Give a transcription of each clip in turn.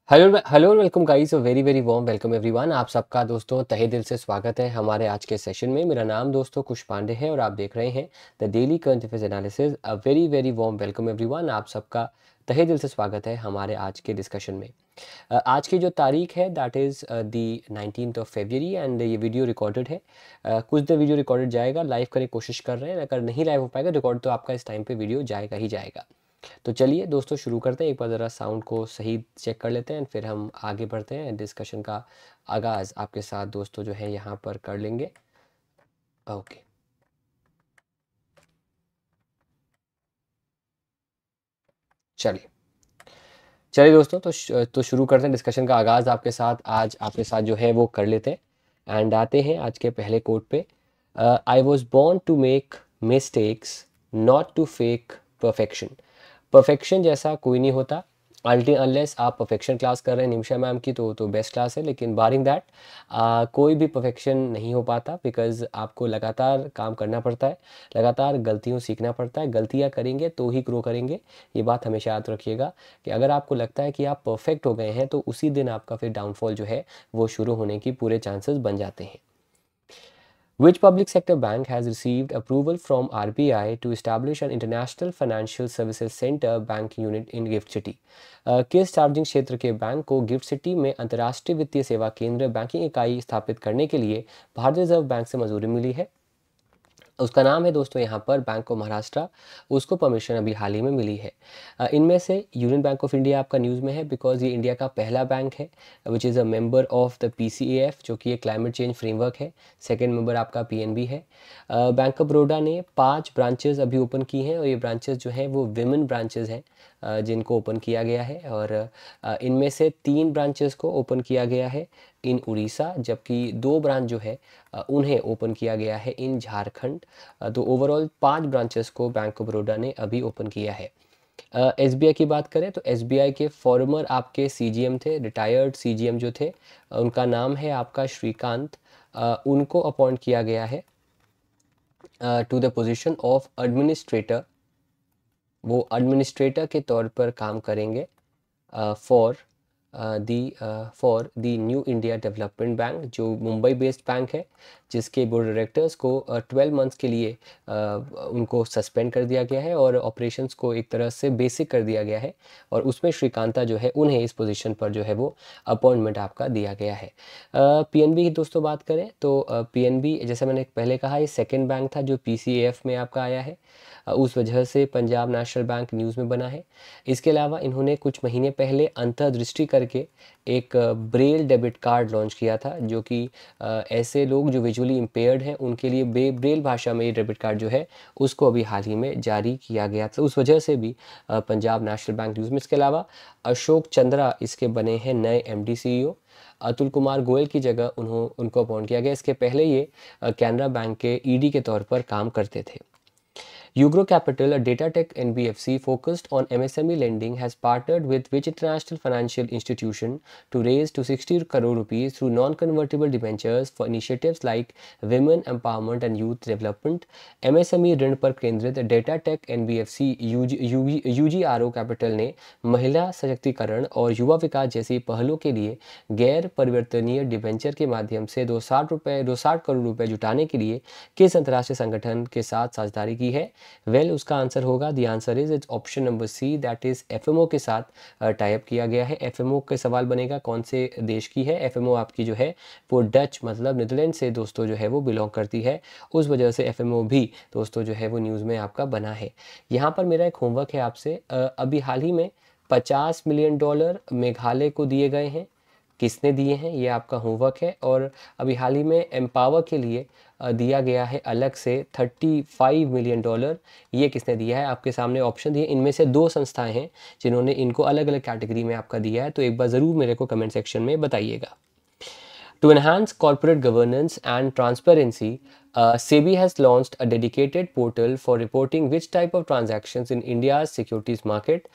Hello hello welcome guys, very very warm welcome everyone. आप सबका दोस्तों तहे दिल से स्वागत है हमारे आज के सेशन में। मेरा नाम दोस्तों कुश पांडे है और आप देख रहे हैं the daily current affairs analysis. A very very warm welcome everyone. आप सबका तहे दिल से स्वागत है हमारे आज के डिस्कशन में। आज की जो तारीख है that is the 19th of February and ये वीडियो रिकॉर्डेड है। कुछ देर वीडियो रिकॉर्डेड जाएगा, लाइव करने की कोशिश कर रहे हैं, अगर नहीं लाइव हो पाएगा रिकॉर्ड तो आपका इस टाइम पे वीडियो जाएगा ही जाएगा। तो चलिए दोस्तों शुरू करते हैं। एक बार ज़रा साउंड को सही चेक कर लेते हैं, फिर हम आगे बढ़ते हैं। डिस्कशन का आगाज़ आपके साथ दोस्तों जो है यहाँ पर कर लेंगे। ओके, चलिए चलिए दोस्तों, तो शुरू करते हैं डिस्कशन का आगाज़ आपके साथ। आज आपके साथ जो है वो कर लेते हैं एंड आते हैं आज के पहले कोट पे। I was born to make mistakes, not to fake perfection. Perfection जैसा कोई नहीं होता अल्टी अनलेस आप परफेक्शन क्लास कर रहे हैं निमिषा मैम की, तो बेस्ट क्लास है, लेकिन बारिंग दैट कोई भी परफेक्शन नहीं हो पाता। बिकॉज आपको लगातार काम करना पड़ता है, लगातार गलतियों सीखना पड़ता है। गलतियां करेंगे तो ही ग्रो करेंगे, ये बात हमेशा याद रखिएगा कि अगर आपको लगता है कि आप परफेक्ट हो गए हैं तो उसी दिन आपका फिर डाउनफॉल जो है वो शुरू होने की पूरे चांसेस बन जाते हैं। Which public sector bank has received approval from RBI to establish an international financial services center bank unit in Gift City? किस सार्वजनिक क्षेत्र के बैंक को गिफ्ट सिटी में अंतर्राष्ट्रीय वित्तीय सेवा केंद्र बैंकिंग इकाई स्थापित करने के लिए भारतीय रिजर्व बैंक से मंजूरी मिली है? उसका नाम है दोस्तों यहाँ पर बैंक ऑफ महाराष्ट्र। उसको परमिशन अभी हाल ही में मिली है। इनमें से यूनियन बैंक ऑफ इंडिया आपका न्यूज़ में है बिकॉज ये इंडिया का पहला बैंक है which is a member of the PCAF जो कि एक क्लाइमेट चेंज फ्रेमवर्क है। सेकंड मेंबर आपका PNB है। बैंक ऑफ बड़ौदा ने 5 ब्रांचेस अभी ओपन की हैं और ये ब्रांचेस जो हैं वो विमेन ब्रांचेस हैं जिनको ओपन किया गया है। और इनमें से 3 ब्रांचेस को ओपन किया गया है इन उड़ीसा, जबकि 2 ब्रांच जो है उन्हें ओपन किया गया है इन झारखंड। तो ओवरऑल 5 ब्रांचेस को बैंक ऑफ बड़ौदा ने अभी ओपन किया है। SBI की बात करें तो SBI के फॉर्मर आपके CGM थे, रिटायर्ड CGM जो थे, उनका नाम है आपका श्रीकांत। उनको अपॉइंट किया गया है to the position of administrator. वो एडमिनिस्ट्रेटर के तौर पर काम करेंगे for the new India development bank जो मुंबई बेस्ड बैंक है, जिसके बोर्ड डायरेक्टर्स को 12 मंथ्स के लिए उनको सस्पेंड कर दिया गया है और ऑपरेशंस को एक तरह से बेसिक कर दिया गया है। और उसमें श्रीकांता जो है उन्हें इस पोजीशन पर जो है वो अपॉइंटमेंट आपका दिया गया है। PNB की दोस्तों बात करें तो PNB जैसे मैंने पहले कहा ये सेकेंड बैंक था जो PCAF में आपका आया है। उस वजह से पंजाब नेशनल बैंक न्यूज़ में बना है। इसके अलावा इन्होंने कुछ महीने पहले अंतर्दृष्टि करके एक ब्रेल डेबिट कार्ड लॉन्च किया था जो कि ऐसे लोग जो विजुअली इम्पेयर्ड हैं उनके लिए ब्रेल भाषा में ये डेबिट कार्ड जो है उसको अभी हाल ही में जारी किया गया था। उस वजह से भी पंजाब नेशनल बैंक न्यूज़ में। इसके अलावा अशोक चंद्रा इसके बने हैं नए MD CEO। अतुल कुमार गोयल की जगह उनको अपॉइंट किया गया। इसके पहले ये कैनरा बैंक के ED के तौर पर काम करते थे। Ugro Capital, a data tech NBFC focused on MSME lending, has partnered with which international financial institution to raise to 60 crore rupees through non-convertible debentures for initiatives like women empowerment and youth development? MSME ऋण पर केंद्रित data tech NBFC UGRO capital ने महिला सशक्तिकरण और युवा विकास जैसी पहलों के लिए गैर परिवर्तनीय डिबेंचर के माध्यम से 260 करोड़ रुपए जुटाने के लिए किस अंतर्राष्ट्रीय संगठन के साथ साझेदारी की है? उसका आंसर होगा the answer is it's option number C, that is FMO के साथ टाइप किया गया है। FMO का सवाल बनेगा कौन से देश की है। FMO आपकी जो है वो डच मतलब नीदरलैंड से दोस्तों जो है वो बिलोंग करती है। उस वजह से FMO भी दोस्तों जो है वो न्यूज़ में आपका बना है। यहाँ पर मेरा एक होमवर्क है आपसे। अभी हाल ही में $50 मिलियन मेघालय को दिए गए हैं। किसने दिए हैं ये आपका होमवर्क है। और अभी हाल ही में एम्पावर के लिए दिया गया है अलग से $35 मिलियन। ये किसने दिया है? आपके सामने ऑप्शन दिए, इनमें से 2 संस्थाएं हैं जिन्होंने इनको अलग अलग कैटेगरी में आपका दिया है, तो एक बार ज़रूर मेरे को कमेंट सेक्शन में बताइएगा। To enhance corporate governance and transparency, SEBI has launched a dedicated portal for reporting which type of transactions in India's securities market.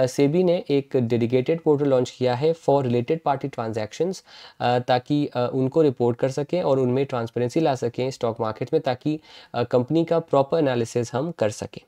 SEBI ने एक dedicated portal launch किया है for related party transactions, ताकि उनको report कर सकें और उनमें ट्रांसपेरेंसी ला सकें स्टॉक मार्केट में, ताकि कंपनी का प्रॉपर एनालिसिस हम कर सकें।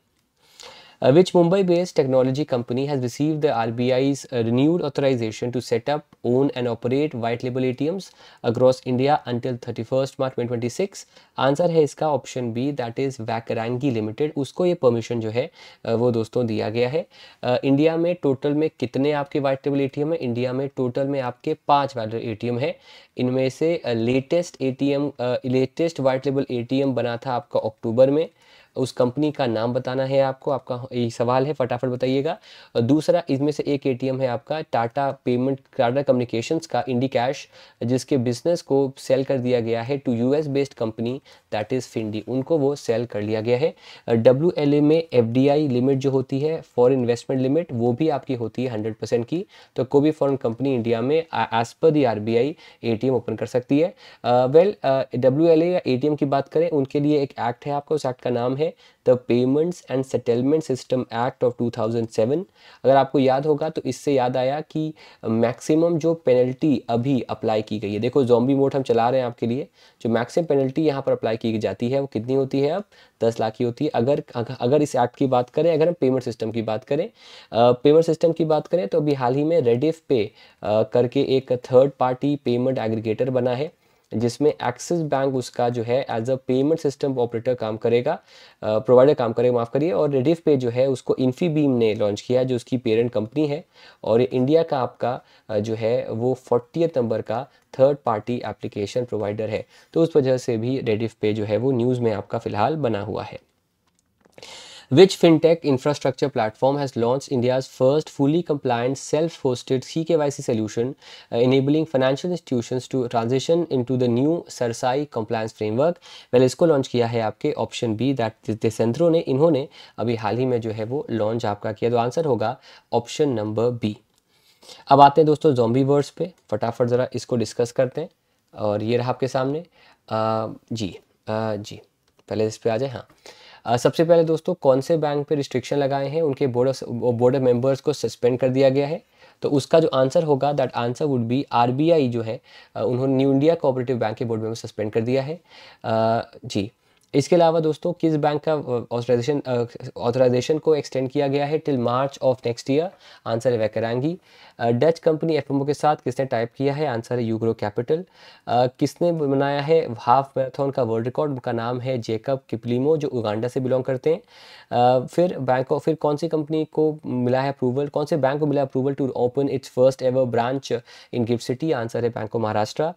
Which Mumbai-based technology company has received the RBI's renewed authorization to set up, own and operate white label ATMs across India until 31st March 2026? Answer है इसका option B, that is Vakrangee limited. उसको ये permission जो है वो दोस्तों दिया गया है। इंडिया में टोटल में कितने आपके वाइट लेबल एटीएम है? इंडिया में टोटल में आपके 5 वाइट लेबल एटीएम है। इनमें से लेटेस्ट वाइट लेबल एटीएम बना था आपका अक्टूबर में। उस कंपनी का नाम बताना है आपको, आपका ये सवाल है, फटाफट बताइएगा। और दूसरा, इसमें से एक एटीएम है आपका टाटा कम्युनिकेशंस का इंडी कैश, जिसके बिजनेस को सेल कर दिया गया है to US based company that is Findi, उनको वो सेल कर लिया गया है। WLA में FDI लिमिट जो होती है, फॉरेन इन्वेस्टमेंट लिमिट, वो भी आपकी होती है 100% की। तो कोई भी फॉरेन कंपनी इंडिया में एज पर दी RBI ATM ओपन कर सकती है। WLA या ATM की बात करें, उनके लिए एक एक्ट है आपको, उस एक्ट का नाम है the payments and settlement system act of 2007। अगर आपको याद होगा तो इससे याद आया कि मैक्सिमम जो पेनल्टी अभी अप्लाई की गई है, देखो ज़ॉम्बी मोड हम चला रहे हैं आपके लिए, जो मैक्सिमम पेनल्टी यहाँ पर अप्लाई की जाती है वो कितनी होती है? अब 10 लाख की होती है। अगर इस एक्ट की बात करें, अगर हम पेमेंट सिस्टम की बात करें, तो अभी हाल ही में रेडिफ पे करके एक थर्ड पार्टी पेमेंट एग्रीगेटर बना है, जिसमें एक्सिस बैंक उसका जो है as a payment system operator काम करेगा, प्रोवाइडर काम करेगा, माफ़ करिए। और रेडिफ पे जो है उसको इन्फीबीम ने लॉन्च किया, जो उसकी पेरेंट कंपनी है, और इंडिया का आपका जो है वो 40th नंबर का थर्ड पार्टी एप्लीकेशन प्रोवाइडर है। तो उस वजह से भी रेडिफ पे जो है वो न्यूज़ में आपका फ़िलहाल बना हुआ है। Which fintech infrastructure platform has launched India's first fully compliant self-hosted CKYC solution, enabling financial institutions to transition into the new SARSAI compliance framework? Well, इसको लॉन्च किया है आपके ऑप्शन बी, दैट देसेंट्रो ने, इन्होंने अभी हाल ही में जो है वो लॉन्च आपका किया। तो आंसर होगा ऑप्शन नंबर बी। अब आते हैं दोस्तों ज़ॉम्बी वर्ड्स पे, फटाफट ज़रा इसको डिस्कस करते हैं। और ये रहा आपके सामने। जी पहले इस पे आ जाए। हाँ, सबसे पहले दोस्तों, कौन से बैंक पे रिस्ट्रिक्शन लगाए हैं? उनके बोर्ड ऑफ मेंबर्स को सस्पेंड कर दिया गया है। तो उसका जो आंसर होगा, that answer would be RBI जो है, उन्होंने न्यू इंडिया कोऑपरेटिव बैंक के बोर्ड मेंबर सस्पेंड कर दिया है। जी, इसके अलावा दोस्तों, किस बैंक का ऑथराइजेशन को एक्सटेंड किया गया है till March of next year? Answer है वैकरांगी। डच कंपनी FMO के साथ किसने टाइप किया है? आंसर है यूग्रो कैपिटल। किसने बनाया है हाफ मैराथन का वर्ल्ड रिकॉर्ड? उनका नाम है जेकब किपलिमो, जो उगांडा से बिलोंग करते हैं। फिर कौन सी कंपनी को मिला है अप्रूवल, कौन से बैंक को मिला approval to open its first ever branch in GIFT City? Answer है बैंक ऑफ महाराष्ट्र।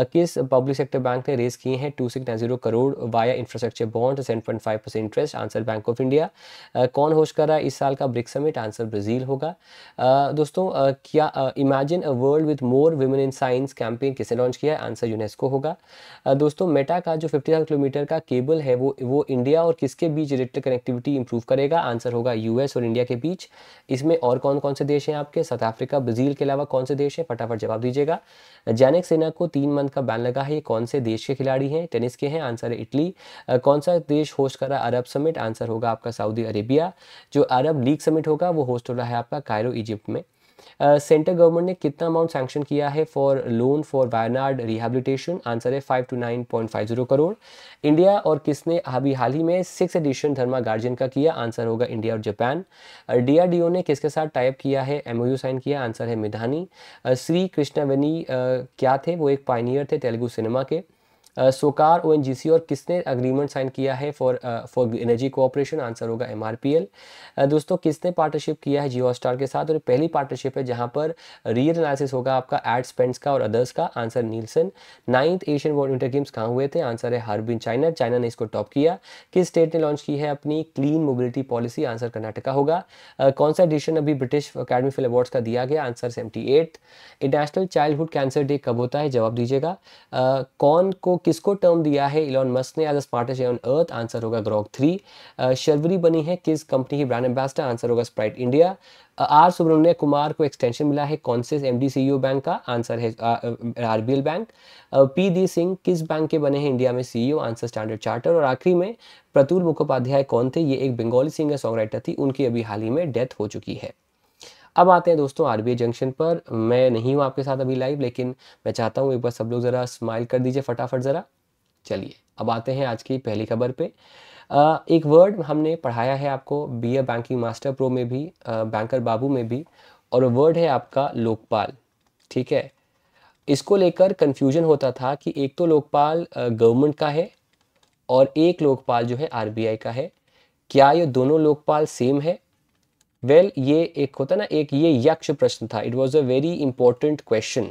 किस पब्लिक सेक्टर बैंक ने रेज किए हैं 2690 crore via infrastructure bond 7.5% interest? Answer bank of India. कौन होस्ट कर रहा है इस साल का ब्रिक्स समिट? आंसर ब्राज़ील होगा। दोस्तों, क्या imagine a world with more women in science campaign किसने लॉन्च किया है? आंसर यूनेस्को होगा। दोस्तों, मेटा का जो 50,000 किलोमीटर का केबल है वो इंडिया और किसके बीच डायरेक्ट कनेक्टिविटी इंप्रूव करेगा? आंसर होगा US और इंडिया के बीच। इसमें और कौन कौन से देश हैं आपके? साउथ अफ्रीका, ब्राज़ील के अलावा कौन से देश हैं? फटाफट जवाब दीजिएगा। जैनिक सिन्हा को 3 मंथ का बैन लगा है, ये कौन से देश के खिलाड़ी हैं? टेनिस के हैं। आंसर है इटली। कौन सा देश होस्ट कर रहा है अरब समिट? आंसर होगा आपका सऊदी अरेबिया। जो अरब लीग समिट होगा वो होस्ट हो रहा है आपका कायरो, इजिप्ट में। सेंट्रल गवर्नमेंट ने कितना अमाउंट सैंक्शन किया है for loan for Wayanad rehabilitation? Answer है 5 to 9.50 करोड़। इंडिया और किसने अभी हाल ही में 6th एडिशन धर्मा गार्जियन का किया? आंसर होगा इंडिया और जापान। DRDO ने किसके साथ टाइप किया है, MOU साइन किया? आंसर है मिधानी। श्री कृष्णवेनी क्या थे? वो एक पायनियर थे तेलुगु सिनेमा के। सोकार, ONGC और किसने अग्रीमेंट साइन किया है फॉर एनर्जी कोऑपरेशन? आंसर होगा MRPL। दोस्तों, किसने पार्टनरशिप किया है जियो हॉटस्टार के साथ? और पहली पार्टनरशिप है जहां पर रियल एनालिसिस होगा आपका एड स्पेंड्स का और अदर्स का। Answer Nielsen. 9th Asian winter games कहाँ हुए थे? आंसर है हार्बिन, चाइना। चाइना ने इसको टॉप किया। किस स्टेट ने लॉन्च की है अपनी clean mobility policy? Answer Karnataka होगा। कौन सा एडिशन अभी ब्रिटिश अकेडमी फिल्म अवार्ड्स का दिया गया? Answer 78th। International childhood cancer day कब होता है? जवाब दीजिएगा। किसको टर्म दिया है इलॉन मस्क ने as a smartest on earth? Answer होगा ग्रॉक 3। शर्वरी बनी है किस कंपनी की ब्रांड एम्बेसडर? आंसर होगा Sprite India. R Subramanya Kumar को एक्सटेंशन मिला है कौन से MD CEO बैंक का? आंसर है RBL बैंक। PD सिंह किस बैंक के बने हैं इंडिया में CEO? Answer standard charter. और आखिरी में प्रतुल मुखोपाध्याय कौन थे? ये एक बंगाली सिंगर सॉन्ग राइटर थी, उनकी अभी हाल ही में डेथ हो चुकी है। अब आते हैं दोस्तों RBI जंक्शन पर। मैं नहीं हूँ आपके साथ अभी लाइव, लेकिन मैं चाहता हूँ एक बार सब लोग ज़रा स्माइल कर दीजिए फटाफट ज़रा। चलिए अब आते हैं आज की पहली खबर पे। एक वर्ड हमने पढ़ाया है आपको बी ए बैंकिंग मास्टर प्रो में भी, बैंकर बाबू में भी, और वर्ड है आपका लोकपाल। ठीक है, इसको लेकर कन्फ्यूजन होता था कि एक तो लोकपाल गवर्नमेंट का है और एक लोकपाल जो है आरबीआई का है। क्या ये दोनों लोकपाल सेम है? वेल ये एक होता ना, एक ये यक्ष प्रश्न था। It was a very important question,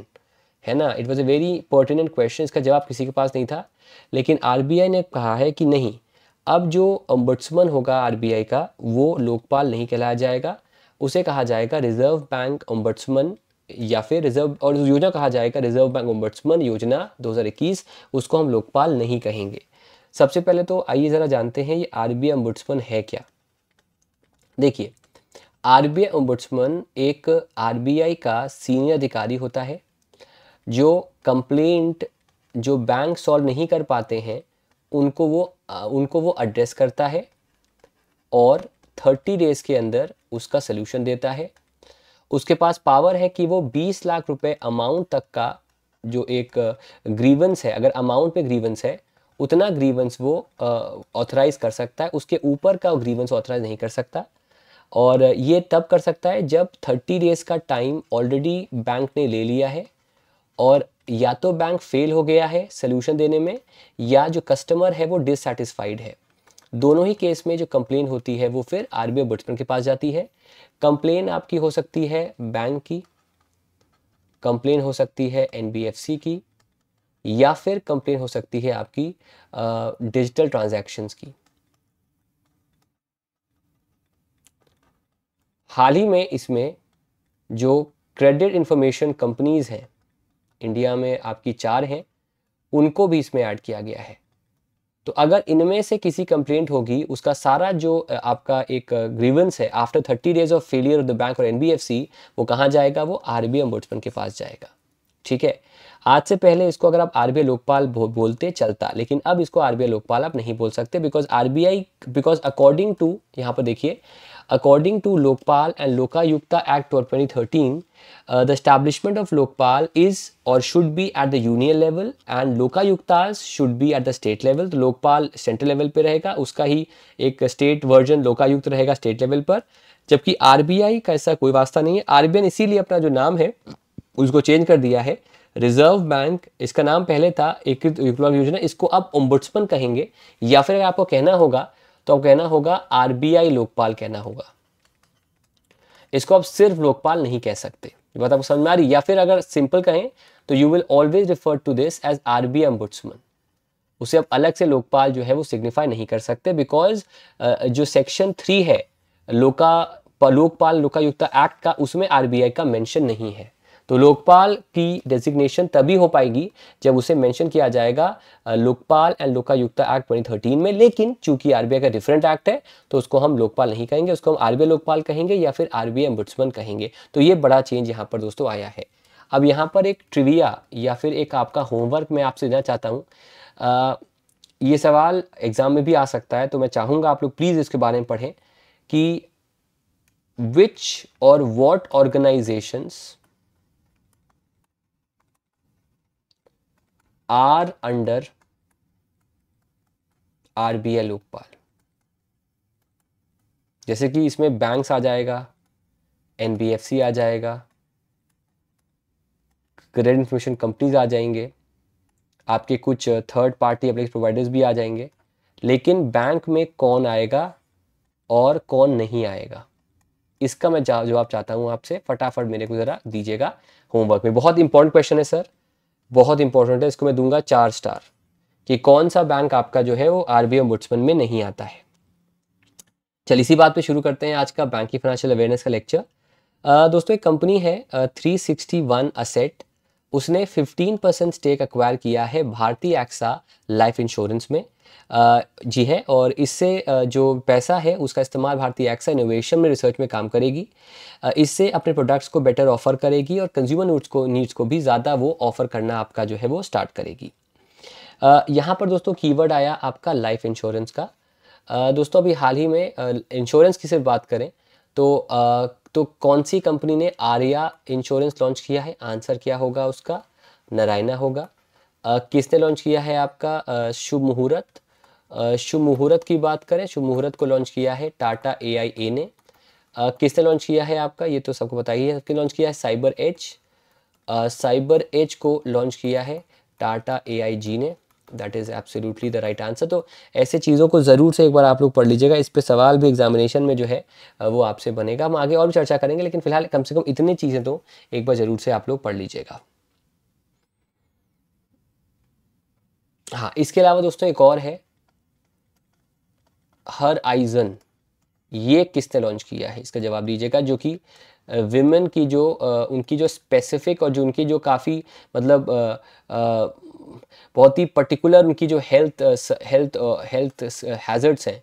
है ना, it was a very pertinent question. इसका जवाब किसी के पास नहीं था, लेकिन आरबीआई ने कहा है कि नहीं, अब जो ओम्बड्समैन होगा आरबीआई का वो लोकपाल नहीं कहलाया जाएगा, उसे कहा जाएगा रिजर्व बैंक ओम्बड्समैन, या फिर रिजर्व, और योजना कहा जाएगा रिजर्व बैंक ओम्बड्समैन योजना 2021, उसको हम लोकपाल नहीं कहेंगे। सबसे पहले तो आइए ज़रा जानते हैं ये आरबीआई ओम्बड्समैन है क्या। देखिए, आरबीआई ओम्बड्समैन एक आरबीआई का सीनियर अधिकारी होता है जो कंप्लेंट जो बैंक सॉल्व नहीं कर पाते हैं उनको वो एड्रेस करता है और 30 डेज़ के अंदर उसका सलूशन देता है। उसके पास पावर है कि वो 20 लाख रुपए अमाउंट तक का जो एक ग्रीवेंस है, अगर अमाउंट पे ग्रीवेंस है उतना ग्रीवेंस वो ऑथराइज कर सकता है, उसके ऊपर का ग्रीवेंस ऑथराइज नहीं कर सकता। और ये तब कर सकता है जब 30 डेज़ का टाइम ऑलरेडी बैंक ने ले लिया है और या तो बैंक फेल हो गया है सोल्यूशन देने में, या जो कस्टमर है वो डिससैटिस्फाइड है। दोनों ही केस में जो कंप्लेन होती है वो फिर आरबीआई ओम्बड्समैन के पास जाती है। कंप्लेन आपकी हो सकती है बैंक की, कंप्लेन हो सकती है एनबीएफसी की, या फिर कंप्लेन हो सकती है आपकी डिजिटल ट्रांजैक्शंस की। हाल ही में इसमें जो क्रेडिट इंफॉर्मेशन कंपनीज हैं, इंडिया में आपकी 4 हैं, उनको भी इसमें ऐड किया गया है। तो अगर इनमें से किसी कंप्लेंट होगी, उसका सारा जो आपका एक ग्रीवेंस है after 30 days of failure of the bank और एनबीएफसी, वो कहाँ जाएगा? वो आरबीआई ओम्बड्समैन के पास जाएगा। ठीक है, आज से पहले इसको अगर आप आरबीआई लोकपाल बोलते चलता, लेकिन अब इसको आरबीआई लोकपाल आप नहीं बोल सकते, बिकॉज अकॉर्डिंग टू, यहाँ पर देखिए, according to Lokpal and Lokayukta Act of 2013, the establishment of Lokpal is or should be at the union level and Lokayuktas should be at the state level। तो Lokpal central level पे रहेगा, उसका ही एक state version Lokayukta रहेगा state level पर, जबकि RBI का ऐसा कोई वास्ता नहीं है। आरबीआई ने इसीलिए अपना जो नाम है उसको चेंज कर दिया है, रिजर्व बैंक इसका नाम पहले था, एकीकृत विकल्प योजना, इसको अब ओम्बड्समैन कहेंगे, या फिर अगर आपको कहना होगा तो अब कहना होगा आरबीआई लोकपाल कहना होगा। इसको आप सिर्फ लोकपाल नहीं कह सकते, ये बात आपको समझ में आ रही? या फिर अगर सिंपल कहें तो you will always refer to this as RBI ombudsman, उसे आप अलग से लोकपाल जो है वो सिग्निफाई नहीं कर सकते, बिकॉज जो सेक्शन 3 है लोकपाल लोकायुक्ता एक्ट का, उसमें आरबीआई का मेंशन नहीं है। तो लोकपाल की डेजिग्नेशन तभी हो पाएगी जब उसे मेंशन किया जाएगा लोकपाल एंड लोकायुक्ता एक्ट 2013 में, लेकिन चूंकि आरबीआई का डिफरेंट एक्ट है तो उसको हम लोकपाल नहीं कहेंगे, उसको हम आरबीआई लोकपाल कहेंगे या फिर आरबीआई ओम्बड्समैन कहेंगे। तो ये बड़ा चेंज यहाँ पर दोस्तों आया है। अब यहाँ पर एक ट्रिविया या फिर एक आपका होमवर्क मैं आपसे देना चाहता हूँ। ये सवाल एग्जाम में भी आ सकता है, तो मैं चाहूँगा आप लोग प्लीज़ इसके बारे में पढ़ें कि विच और what organisations are under RBI Lokpal. जैसे कि इसमें बैंक्स आ जाएगा, एनबीएफसी आ जाएगा, क्रेडिट इंफॉर्मेशन कंपनीज आ जाएंगे, आपके कुछ थर्ड पार्टी एप्लीकेशन प्रोवाइडर्स भी आ जाएंगे, लेकिन बैंक में कौन आएगा और कौन नहीं आएगा, इसका मैं जवाब चाहता हूं आपसे। फटाफट मेरे को ज़रा दीजिएगा होमवर्क में। बहुत इंपॉर्टेंट क्वेश्चन है सर, बहुत इंपॉर्टेंट है, इसको मैं दूंगा 4 स्टार कि कौन सा बैंक आपका जो है वो आरबीआई ओम्बड्समैन में नहीं आता है। चल इसी बात पे शुरू करते हैं आज का बैंक की फाइनेंशियल अवेयरनेस का लेक्चर। दोस्तों एक कंपनी है 361 असेट, उसने 15% स्टेक एक्वायर किया है भारतीय एक्सा लाइफ इंश्योरेंस में। जी है, और इससे जो पैसा है उसका इस्तेमाल भारतीय एक्सा इनोवेशन में रिसर्च में काम करेगी। इससे अपने प्रोडक्ट्स को बेटर ऑफर करेगी और कंज्यूमर नीड्स को भी ज़्यादा वो ऑफर करना आपका जो है वो स्टार्ट करेगी। यहाँ पर दोस्तों कीवर्ड आया आपका लाइफ इंश्योरेंस का। दोस्तों अभी हाल ही में इंश्योरेंस की सिर्फ बात करें तो कौन सी कंपनी ने आर्या इंश्योरेंस लॉन्च किया है? आंसर क्या होगा उसका? नारायणा होगा। किसने लॉन्च किया है आपका शुभ मुहूर्त? शुभ मुहूर्त की बात करें, शुभ मुहूर्त को लॉन्च किया है टाटा AIA ने। किसने लॉन्च किया है आपका, ये तो सबको पता ही है, किसने लॉन्च किया है, साइबर एज। साइबर एज को लॉन्च किया है टाटा AIG ने। That is absolutely the right answer. तो ऐसे चीज़ों को ज़रूर से एक बार आप लोग पढ़ लीजिएगा, इस पे सवाल भी एग्जामिनेशन में जो है वो आपसे बनेगा। हम आगे और भी चर्चा करेंगे, लेकिन फिलहाल कम से कम इतनी चीज़ें तो एक बार ज़रूर से आप लोग पढ़ लीजिएगा। हाँ, इसके अलावा दोस्तों एक और है, हर आइजन, ये किसने लॉन्च किया है, इसका जवाब दीजिएगा। जो कि विमेन की जो उनकी जो स्पेसिफिक और जो उनकी जो काफ़ी मतलब बहुत ही पर्टिकुलर उनकी जो हेल्थ हैजर्ड्स हैं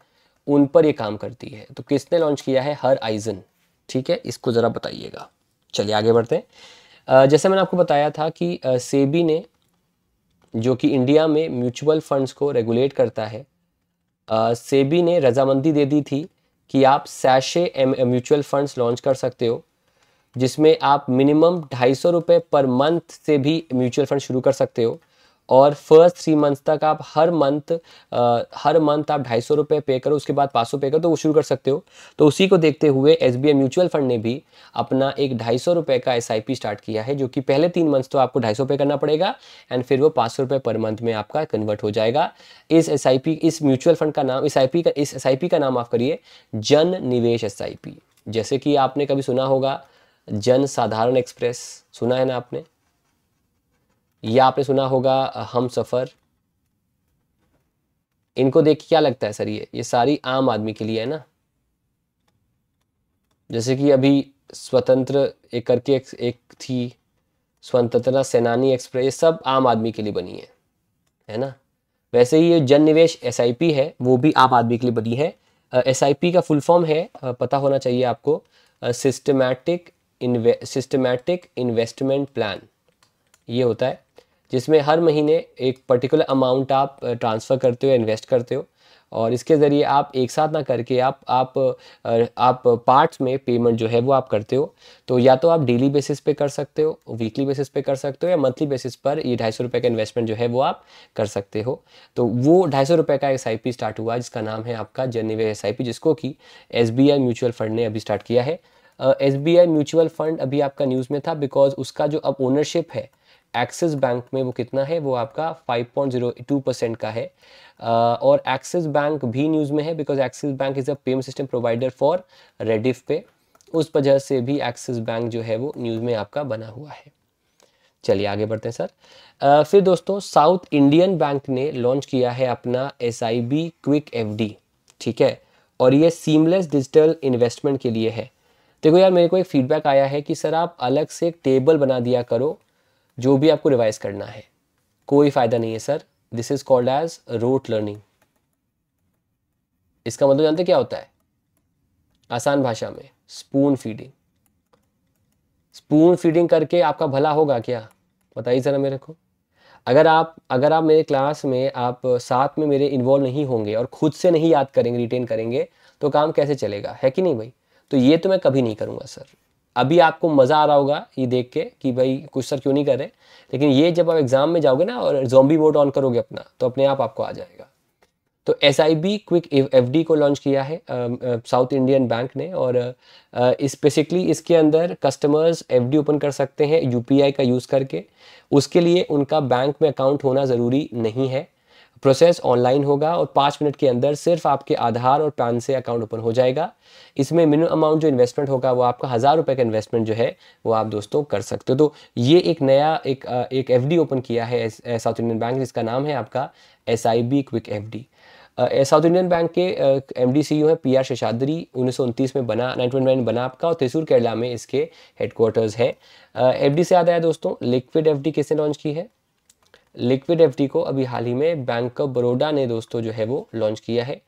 उन पर ये काम करती है। तो किसने लॉन्च किया है हर आइजन, ठीक है, इसको ज़रा बताइएगा। चलिए आगे बढ़ते हैं। जैसे मैंने आपको बताया था कि सेबी ने, जो कि इंडिया में म्यूचुअल फंड्स को रेगुलेट करता है, सेबी ने रजामंदी दे दी थी कि आप सैशे म्यूचुअल फंड्स लॉन्च कर सकते हो, जिसमें आप मिनिमम 250 रुपये पर मंथ से भी म्यूचुअल फंड शुरू कर सकते हो, और फर्स्ट 3 मंथ्स तक आप हर मंथ आप 250 रुपये पे करो, उसके बाद 500 पे करो तो वो शुरू कर सकते हो। तो उसी को देखते हुए SBI म्यूचुअल फंड ने भी अपना एक 250 रुपये का SIP स्टार्ट किया है, जो कि पहले 3 मंथ्स तो आपको 250 पे करना पड़ेगा एंड फिर वो 500 रुपये पर मंथ में आपका कन्वर्ट हो जाएगा। इस SIP, इस म्यूचुअल फंड का नाम, इस SIP का नाम आप करिए जन निवेश SIP। जैसे कि आपने कभी सुना होगा जन साधारण एक्सप्रेस, सुना है ना आपने, या आपने सुना होगा हम सफ़र। इनको देख के क्या लगता है सर, ये सारी आम आदमी के लिए है ना। जैसे कि अभी स्वतंत्र एक करके एक थी, स्वतंत्रता सेनानी एक्सप्रेस, ये सब आम आदमी के लिए बनी है ना। वैसे ही ये जन निवेश SIP है, वो भी आम आदमी के लिए बनी है। SIP का फुल फॉर्म है, पता होना चाहिए आपको, सिस्टमैटिक इन्वेस्टमेंट प्लान, ये होता है, जिसमें हर महीने एक पर्टिकुलर अमाउंट आप ट्रांसफ़र करते हो, इन्वेस्ट करते हो, और इसके ज़रिए आप एक साथ ना करके आप पार्ट्स में पेमेंट जो है वो आप करते हो। तो या तो आप डेली बेसिस पे कर सकते हो, वीकली बेसिस पे कर सकते हो, या मंथली बेसिस पर ये 250 रुपये का इन्वेस्टमेंट जो है वो आप कर सकते हो। तो वो 250 रुपये का SIP स्टार्ट हुआ, जिसका नाम है आपका जन निवेश SIP, जिसको कि SBI म्यूचुअल फंड ने अभी स्टार्ट किया है। SBI म्यूचुअल फंड अभी आपका न्यूज़ में था बिकॉज उसका जो अब ओनरशिप है एक्सिस बैंक में वो कितना है, वो आपका 5.02% का है। और एक्सिस बैंक भी न्यूज़ में है because axis bank is a payment system provider for Rediff पे, उस वजह से भी एक्सिस बैंक जो है वो न्यूज़ में आपका बना हुआ है। चलिए आगे बढ़ते हैं सर। फिर दोस्तों साउथ इंडियन बैंक ने लॉन्च किया है अपना SIB क्विक FD, ठीक है, और ये सीमलेस डिजिटल इन्वेस्टमेंट के लिए है। देखो यार, मेरे को एक फीडबैक आया है कि सर आप अलग से एक टेबल बना दिया करो जो भी आपको रिवाइज करना है। कोई फ़ायदा नहीं है sir, this is called as rote learning. इसका मतलब जानते क्या होता है, आसान भाषा में स्पून फीडिंग। स्पून फीडिंग करके आपका भला होगा क्या, बताइए ज़रा मेरे को। अगर आप मेरे क्लास में आप साथ में मेरे इन्वॉल्व नहीं होंगे और खुद से नहीं याद करेंगे, रिटेन करेंगे, तो काम कैसे चलेगा, है कि नहीं भाई। तो ये तो मैं कभी नहीं करूँगा सर। अभी आपको मज़ा आ रहा होगा ये देख के कि भाई कुछ सर क्यों नहीं कर रहे, लेकिन ये जब आप एग्ज़ाम में जाओगे ना और ज़ॉम्बी मोड ऑन करोगे अपना, तो अपने आप आपको आ जाएगा। तो SIB क्विक FD को लॉन्च किया है साउथ इंडियन बैंक ने, और स्पेसिकली इसके अंदर कस्टमर्स FD ओपन कर सकते हैं UPI का यूज़ करके। उसके लिए उनका बैंक में अकाउंट होना ज़रूरी नहीं है, प्रोसेस ऑनलाइन होगा और 5 मिनट के अंदर सिर्फ आपके आधार और पैन से अकाउंट ओपन हो जाएगा। इसमें मिनिमम अमाउंट जो इन्वेस्टमेंट होगा वो आपका 1000 रुपये का इन्वेस्टमेंट जो है वो आप दोस्तों कर सकते हो। तो ये एक नया एक FD ओपन किया है साउथ इंडियन बैंक, जिसका नाम है आपका SIB quick FD। South Indian bank के MD CEO है PR शेषाद्री, 1929 में बना, 1929 में बना आपका, और त्रिशूर केरला में इसके हेडक्वार्टर्स है। FD से याद आया दोस्तों, लिक्विड FD किसने लॉन्च की है। लिक्विड FD को अभी हाल ही में बैंक ऑफ बड़ौदा ने दोस्तों जो है वो लॉन्च किया है।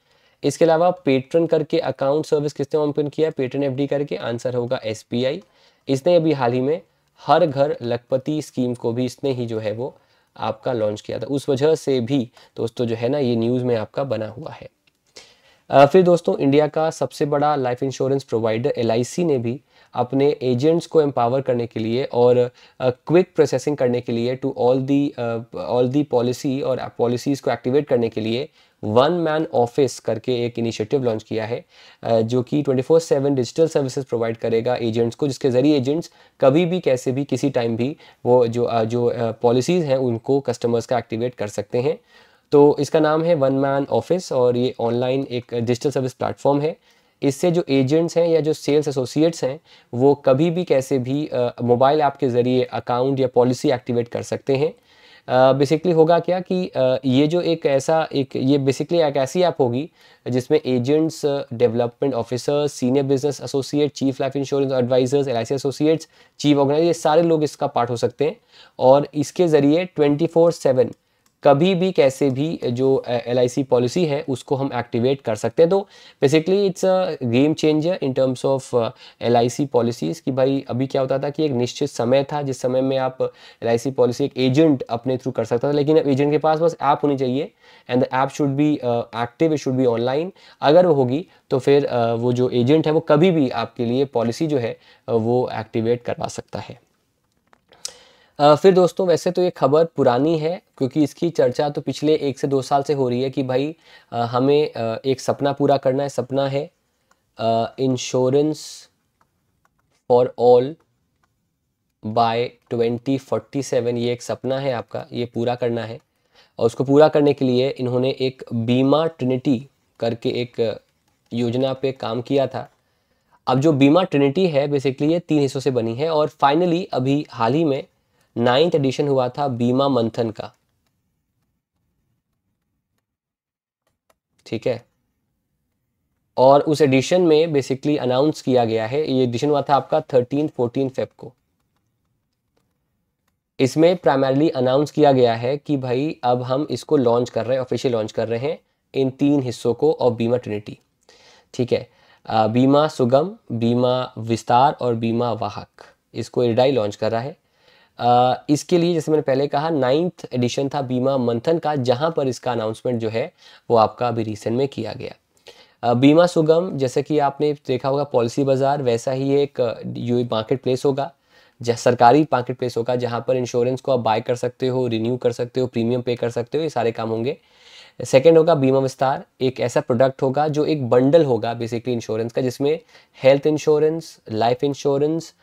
इसके अलावा पेट्रन करके अकाउंट सर्विस किसने ओपन किया, पेट्रन FD करके, आंसर होगा SBI। इसने अभी हाल ही में हर घर लखपति स्कीम को भी इसने ही जो है वो आपका लॉन्च किया था, उस वजह से भी दोस्तों जो है ना ये न्यूज़ में आपका बना हुआ है। फिर दोस्तों इंडिया का सबसे बड़ा लाइफ इंश्योरेंस प्रोवाइडर LIC ने भी अपने एजेंट्स को एम्पावर करने के लिए और क्विक प्रोसेसिंग करने के लिए टू ऑल दी पॉलिसी और पॉलिसीज़ को एक्टिवेट करने के लिए वन मैन ऑफिस करके एक इनिशिएटिव लॉन्च किया है जो कि 24/7 डिजिटल सर्विसेज प्रोवाइड करेगा एजेंट्स को, जिसके ज़रिए एजेंट्स कभी भी कैसे भी किसी टाइम भी वो जो पॉलिसीज़ हैं उनको कस्टमर्स का एक्टिवेट कर सकते हैं। तो इसका नाम है वन मैन ऑफिस और ये ऑनलाइन एक डिजिटल सर्विस प्लेटफॉर्म है। इससे जो एजेंट्स हैं या जो सेल्स एसोसिएट्स हैं वो कभी भी कैसे भी मोबाइल ऐप के ज़रिए अकाउंट या पॉलिसी एक्टिवेट कर सकते हैं। बेसिकली होगा क्या कि ये जो ये बेसिकली एक ऐसी ऐप होगी जिसमें agents, development officers, senior business associate, chief life insurance advisors, LIC associates, chief organiser, ये सारे लोग इसका पार्ट हो सकते हैं और इसके ज़रिए 24/7 कभी भी कैसे भी जो एलआईसी पॉलिसी है उसको हम एक्टिवेट कर सकते हैं। तो basically it's a game changer in terms of LIC policies कि भाई अभी क्या होता था कि एक निश्चित समय था जिस समय में आप एलआईसी पॉलिसी एक एजेंट अपने थ्रू कर सकता था, लेकिन अब एजेंट के पास बस ऐप होनी चाहिए and the app should be active, it should be online. अगर वो होगी तो फिर वो जो एजेंट है वो कभी भी आपके लिए पॉलिसी जो है वो एक्टिवेट करवा सकता है। फिर दोस्तों वैसे तो ये खबर पुरानी है क्योंकि इसकी चर्चा तो पिछले 1 से 2 साल से हो रही है कि भाई हमें एक सपना पूरा करना है। सपना है इंश्योरेंस फॉर ऑल बाय 2047। ये एक सपना है आपका, ये पूरा करना है और उसको पूरा करने के लिए इन्होंने एक बीमा ट्रिनिटी करके एक योजना पे काम किया था। अब जो बीमा ट्रिनिटी है बेसिकली ये 3 हिस्सों से बनी है और फाइनली अभी हाल ही में 9th एडिशन हुआ था बीमा मंथन का, ठीक है। और उस एडिशन में बेसिकली अनाउंस किया गया है, ये एडिशन हुआ था आपका 13-14 फेब को। इसमें प्राइमरली अनाउंस किया गया है कि भाई अब हम इसको लॉन्च कर रहे हैं, ऑफिशियल लॉन्च कर रहे हैं इन 3 हिस्सों को और बीमा ट्रिनिटी, ठीक है। बीमा सुगम, बीमा विस्तार और बीमा वाहक, इसको इरडाई लॉन्च कर रहा है। इसके लिए जैसे मैंने पहले कहा 9th एडिशन था बीमा मंथन का, जहां पर इसका अनाउंसमेंट जो है वो आपका अभी रिसेंट में किया गया। बीमा सुगम जैसे कि आपने देखा होगा पॉलिसी बाज़ार, वैसा ही एक ये मार्केट प्लेस होगा, सरकारी मार्केट प्लेस होगा जहां पर इंश्योरेंस को आप बाय कर सकते हो, रिन्यू कर सकते हो, प्रीमियम पे कर सकते हो, ये सारे काम होंगे। सेकेंड होगा बीमा विस्तार, एक ऐसा प्रोडक्ट होगा जो एक बंडल होगा बेसिकली इंश्योरेंस का, जिसमें health insurance, life insurance,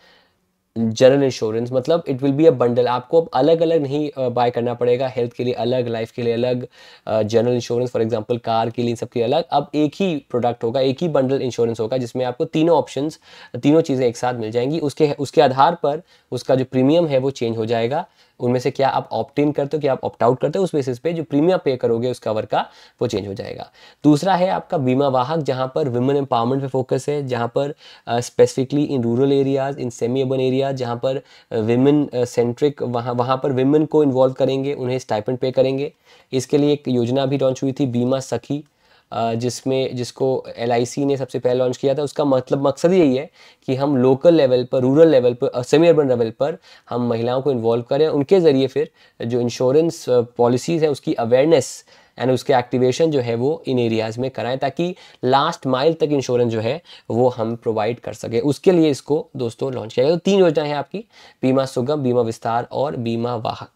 general insurance, मतलब it will be a bundle. आपको अब अलग अलग नहीं बाय करना पड़ेगा, हेल्थ के लिए अलग, लाइफ के लिए अलग, general insurance for example car के लिए, सबके अलग। अब एक ही प्रोडक्ट होगा, एक ही बंडल इंश्योरेंस होगा जिसमें आपको तीनों ऑप्शंस, तीनों चीज़ें एक साथ मिल जाएंगी। उसके आधार पर उसका जो प्रीमियम है वो चेंज हो जाएगा। उनमें से क्या आप ऑप्ट इन करते हो, क्या आप ऑप्ट आउट करते हो, उस बेसिस पे जो प्रीमियम पे करोगे उस कवर का वो चेंज हो जाएगा। दूसरा है आपका बीमा वाहक, जहाँ पर वुमेन एम्पावरमेंट पे फोकस है, जहाँ पर specifically in rural areas, in semi urban areas जहाँ पर विमेन सेंट्रिक, वहाँ पर विमेन को इन्वॉल्व करेंगे, उन्हें स्टाइपेंड पे करेंगे। इसके लिए एक योजना भी लॉन्च हुई थी बीमा सखी, जिसको एलआईसी ने सबसे पहले लॉन्च किया था। उसका मकसद यही है कि हम लोकल लेवल पर, रूरल लेवल पर, सेमी अर्बन लेवल पर हम महिलाओं को इन्वॉल्व करें, उनके ज़रिए फिर जो इंश्योरेंस पॉलिसीज़ है उसकी अवेयरनेस एंड उसके एक्टिवेशन जो है वो इन एरियाज़ में कराएं, ताकि लास्ट माइल तक इंश्योरेंस जो है वो हम प्रोवाइड कर सके। उसके लिए इसको दोस्तों लॉन्च किया गया। तो 3 योजनाएं हैं आपकी, बीमा सुगम, बीमा विस्तार और बीमा वाहक।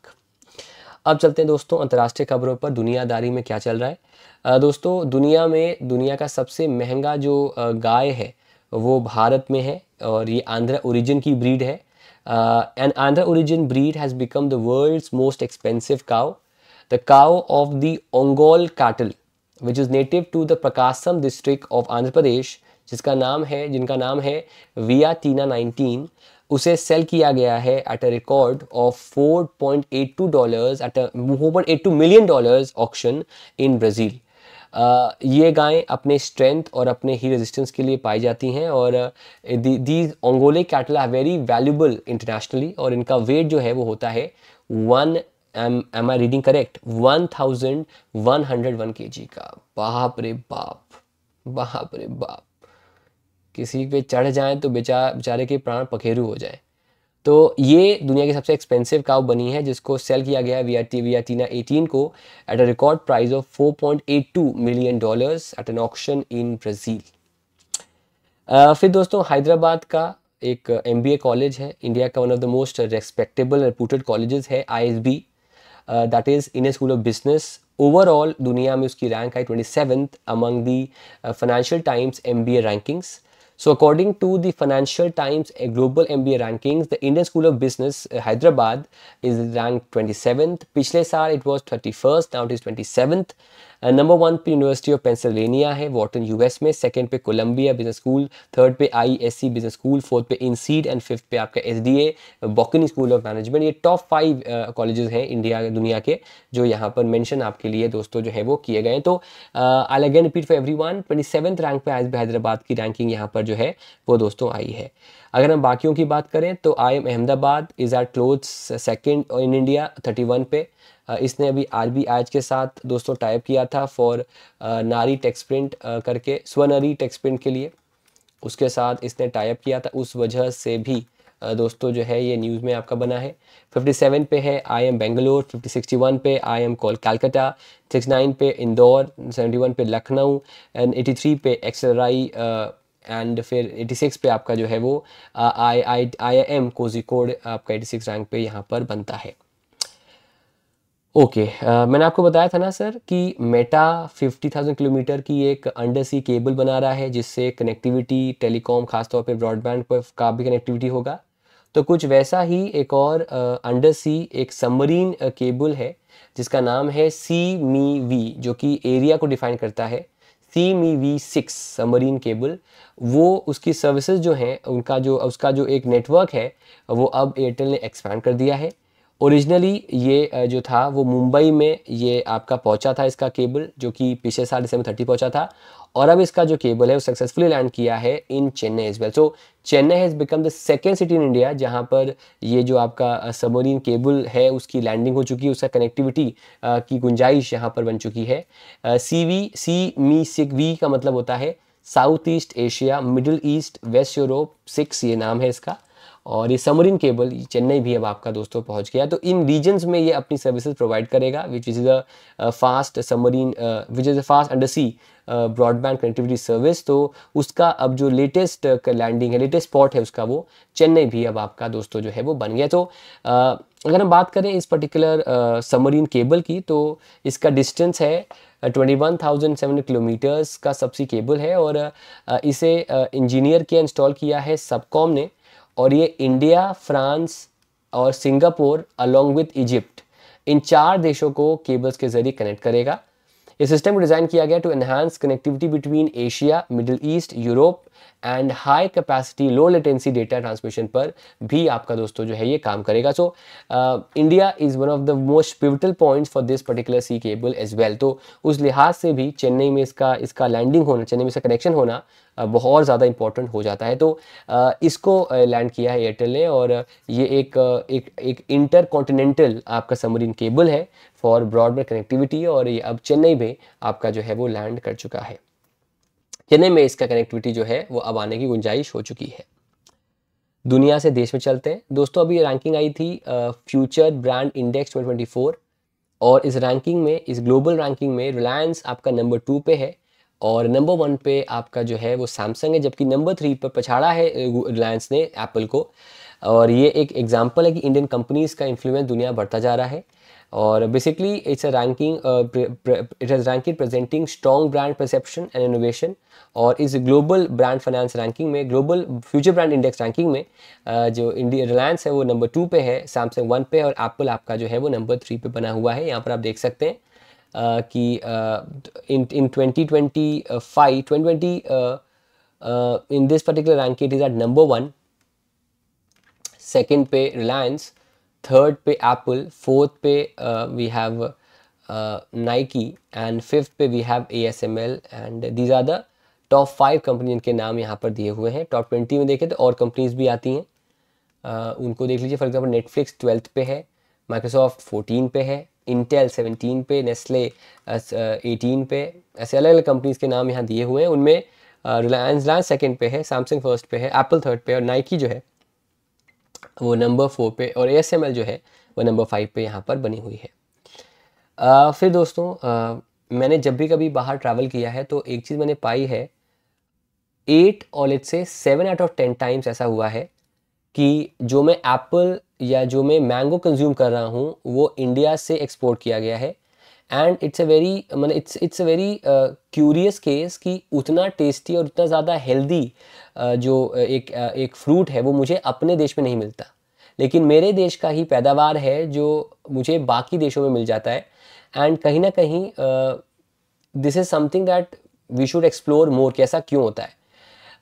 अब चलते हैं दोस्तों अंतर्राष्ट्रीय खबरों पर, दुनियादारी में क्या चल रहा है। दोस्तों दुनिया का सबसे महंगा जो गाय है वो भारत में है और ये आंध्रा ओरिजिन की ब्रीड है। And Andhra origin breed has become the world's most expensive cow. The cow of the Ongole cattle which is native to the Prakasam district of Andhra Pradesh, जिनका नाम है वियाटीना 19, उसे सेल किया गया है at a record of $4.82 at $4.82 million auction in Brazil. ये गायें अपने स्ट्रेंथ और अपने ही रेजिस्टेंस के लिए पाई जाती हैं और these Ongole cattle are very valuable internationally, और इनका वेट जो है वो होता है am I reading correct 1101 kg का। बाप रे बाप, बाप रे बाप, किसी पे चढ़ जाए तो बेचारे के प्राण पखेरु हो जाए। तो ये दुनिया की सबसे एक्सपेंसिव काउ बनी है, जिसको सेल किया गया है वियाटीना 18 को at a record price of $4.82 million at an auction in Brazil. फिर दोस्तों हैदराबाद का एक MBA कॉलेज है, इंडिया का one of the most respectable reputed colleges है ISB, that is Indian School of Business overall दुनिया में उसकी रैंक आई 27th among the Financial Times MBA rankings. So according to the Financial Times Global MBA rankings, the Indian School of Business Hyderabad is ranked 27th. पिछले साल it was 31st, now it is 27th. Number 1 पे university of Pennsylvania है Wharton US में, second पे Colombia business school, third पे ISC business school, fourth पे INSEAD and fifth पे आपका SDA बॉकनी स्कूल ऑफ मैनेजमेंट. ये टॉप 5 कॉलेजेस हैं इंडिया दुनिया के जो यहाँ पर मेंशन आपके लिए दोस्तों जो है वो किए गए हैं. तो I again repeat for everyone, 27th rank पे ISB हैदराबाद की रैंकिंग यहाँ पर जो है वो दोस्तों आई है. अगर हम बाकियों की बात करें तो IIM Ahmedabad is are close second in India 31 पे. इसने अभी RBI के साथ दोस्तों टाइप किया था फॉर नारी टेक्स प्रिंट करके, स्वनारी टेक्स प्रिंट के लिए उसके साथ इसने टाइप किया था, उस वजह से भी दोस्तों जो है ये न्यूज़ में आपका बना है. 57 पे है IIM बेंगलोर, 61 पे IIM कलकत्ता, 69 पे इंदौर, 71 पे लखनऊ एंड 83 पे XLRI एंड फिर 86 पे आपका जो है वो IIM कोझिकोड आपका 86 रैंक पे यहाँ पर बनता है. ओके मैंने आपको बताया था ना सर कि मेटा 50,000 किलोमीटर की एक अंडर सी केबल बना रहा है जिससे कनेक्टिविटी टेलीकॉम खासतौर पे ब्रॉडबैंड पर का भी कनेक्टिविटी होगा. तो कुछ वैसा ही एक और अंडर सी एक सबमरीन केबल है जिसका नाम है CMeV जो कि एरिया को डिफाइन करता है. CMeV6 सबमरीन केबल, वो उसकी सर्विसेज जो हैं उसका जो एक नेटवर्क है वो अब एयरटेल ने एक्सपैंड कर दिया है. ओरिजिनली ये जो था वो मुंबई में ये आपका पहुंचा था इसका केबल जो कि पिछले साल December 30 पहुंचा था, और अब इसका जो केबल है वो सक्सेसफुली लैंड किया है in Chennai as well. So Chennai has become the second city in India जहां पर ये जो आपका सबमरीन केबल है उसकी लैंडिंग हो चुकी है, उसका कनेक्टिविटी की गुंजाइश यहाँ पर बन चुकी है. CMeV का मतलब होता है south east Asia, middle east, west Europe 6 ये नाम है इसका. और ये सबमरीन केबल चेन्नई भी अब आपका दोस्तों पहुंच गया. तो इन रीजन्स में ये अपनी सर्विसेज प्रोवाइड करेगा which is a fast submarine which is a fast under sea broadband connectivity service. तो उसका अब जो लेटेस्ट लैंडिंग है, लेटेस्ट स्पॉट है उसका, वो चेन्नई भी अब आपका दोस्तों जो है वो बन गया. तो अगर हम बात करें इस पर्टिकुलर सबमरीन केबल की तो इसका डिस्टेंस है 21,700 किलोमीटर्स का सबसी केबल है और इसे इंजीनियर किया इंस्टॉल किया है सबकॉम ने, और ये इंडिया, फ्रांस और सिंगापुर अलॉन्ग विथ इजिप्ट इन 4 देशों को केबल्स के जरिए कनेक्ट करेगा. ये सिस्टम को डिज़ाइन किया गया to enhance connectivity between Asia, middle east, Europe and high capacity low latency data transmission पर भी आपका दोस्तों जो है ये काम करेगा. So India is one of the most pivotal points for this particular sea cable as well. तो उस लिहाज से भी चेन्नई में इसका लैंडिंग होना, चेन्नई में इसका कनेक्शन होना बहुत ज़्यादा इंपॉर्टेंट हो जाता है. तो इसको लैंड किया है एयरटेल ने और ये एक इंटर कॉन्टिनेंटल आपका सबमरीन केबल है फॉर ब्रॉडबैंड कनेक्टिविटी, और ये अब चेन्नई में आपका जो है वो लैंड कर चुका है. चेन्नई में इसका कनेक्टिविटी जो है वो अब आने की गुंजाइश हो चुकी है. दुनिया से देश में चलते हैं दोस्तों. अभी रैंकिंग आई थी फ्यूचर ब्रांड इंडेक्स 2024 और इस रैंकिंग में, इस ग्लोबल रैंकिंग में रिलायंस आपका नंबर 2 पे है और नंबर 1 पे आपका जो है वो सैमसंग है, जबकि नंबर 3 पर पछाड़ा है रिलायंस ने एप्पल को. और ये एक एग्जांपल है कि इंडियन कंपनीज़ का इन्फ्लुएंस दुनिया बढ़ता जा रहा है. और basically it's a ranking, it has ranking presenting strong brand perception and innovation. और इस ग्लोबल ब्रांड फाइनेंस रैंकिंग में, global future brand index ranking में जो इंडिया रिलायंस है वो नंबर 2 पे है, सैमसंग 1 पे और एप्पल आपका जो है वो नंबर 3 पे बना हुआ है. यहाँ पर आप देख सकते हैं कि in 2020 in this particular rank it is at number 1, second पे Reliance, third पे Apple, fourth पे we have Nike and fifth पे we have ASML and these are the top 5 company जिनके नाम यहाँ पर दिए हुए हैं. टॉप 20 में देखें तो और कंपनीज भी आती हैं, उनको देख लीजिए. फॉर एग्जाम्पल नेटफ्लिक्स 12th पे है, माइक्रोसॉफ्ट 14 पे है, इंटेल 17 पे, नेस्ले 18 पे. ऐसे अलग अलग कंपनीज़ के नाम यहाँ दिए हुए हैं. उनमें रिलायंस सेकंड पे है, सैमसंग फर्स्ट पे है, एप्पल थर्ड पे और नाइकी जो है वो नंबर 4 पे और ASML जो है वो नंबर 5 पे यहाँ पर बनी हुई है. फिर दोस्तों मैंने जब भी कभी बाहर ट्रैवल किया है तो एक चीज़ मैंने पाई है, 8 और let's say 7 out of 10 times ऐसा हुआ है कि जो मैं एप्पल या जो मैं मैंगो कंज्यूम कर रहा हूँ वो इंडिया से एक्सपोर्ट किया गया है and it's a very curious case कि उतना टेस्टी और उतना ज़्यादा हेल्दी जो एक फ्रूट है वो मुझे अपने देश में नहीं मिलता, लेकिन मेरे देश का ही पैदावार है जो मुझे बाकी देशों में मिल जाता है। एंड कहीं ना कहीं this is something that we should explore more कि ऐसा क्यों होता है।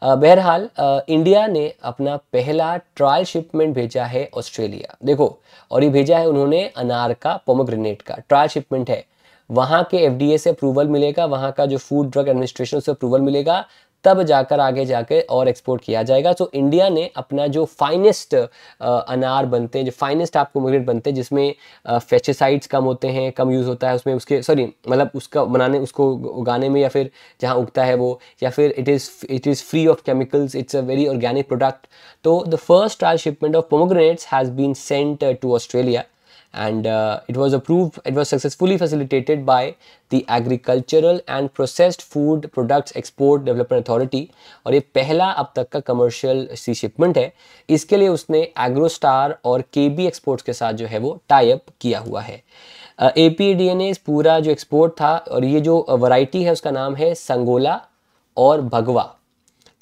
बहरहाल इंडिया ने अपना पहला ट्रायल शिपमेंट भेजा है ऑस्ट्रेलिया, देखो, और ये भेजा है उन्होंने अनार का, पोमोग्रेनेट का ट्रायल शिपमेंट है। वहाँ के एफडीए से अप्रूवल मिलेगा, वहाँ का जो फूड ड्रग एडमिनिस्ट्रेशन से अप्रूवल मिलेगा, तब जाकर आगे जाके और एक्सपोर्ट किया जाएगा। तो इंडिया ने अपना जो फाइनेस्ट अनार बनते हैं, जो फाइनेस्ट आप पोमोग्रेनेट बनते हैं, जिसमें पेस्टिसाइड्स कम होते हैं, कम यूज़ होता है उसमें, उसके मतलब उसका बनाने, उसको उगाने में, या फिर जहाँ उगता है वो, या फिर it is free of chemicals, it's a very organic product. तो the first trial shipment of pomegranates has been sent to Australia and it was approved, it was successfully facilitated by the Agricultural and Processed Food Products Export Development Authority। और ये पहला अब तक का commercial सी shipment है। इसके लिए उसने एग्रोस्टार और केबी एक्सपोर्ट्स के साथ जो है वो टाई अप किया हुआ है। APADA पूरा जो एक्सपोर्ट था, और ये जो वैरायटी है उसका नाम है संगोला और भगवा।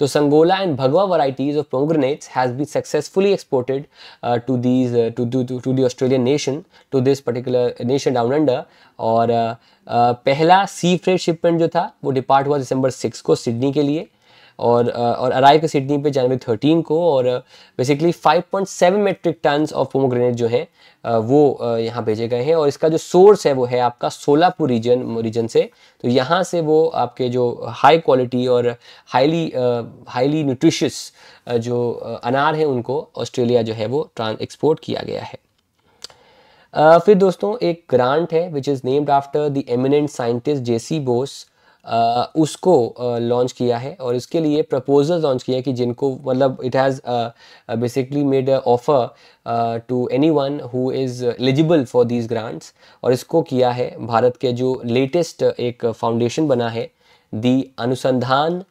तो संगोला एंड भगवा varieties of pomegranates has been successfully exported to the Australian nation, to this particular nation down under। और पहला सी फ्रेट शिपमेंट जो था वो डिपार्ट हुआ December 6 को सिडनी के लिए, और अराइव के सिडनी पे January 13 को। और basically 5.7 metric tons of pomegranate जो है वो यहाँ भेजे गए हैं। और इसका जो सोर्स है वो है आपका सोलापुर रीजन से। तो यहाँ से वो आपके जो हाई क्वालिटी और हाईली न्यूट्रिशियस जो अनार हैं उनको ऑस्ट्रेलिया जो है वो एक्सपोर्ट किया गया है। फिर दोस्तों एक ग्रांट है which is named after the eminent scientist J C Bose, उसको लॉन्च किया है। और इसके लिए प्रपोजल लॉन्च किया है कि जिनको मतलब it has basically made offer to anyone who is eligible for these grants. और इसको किया है भारत के जो लेटेस्ट एक फाउंडेशन बना है, दी अनुसंधान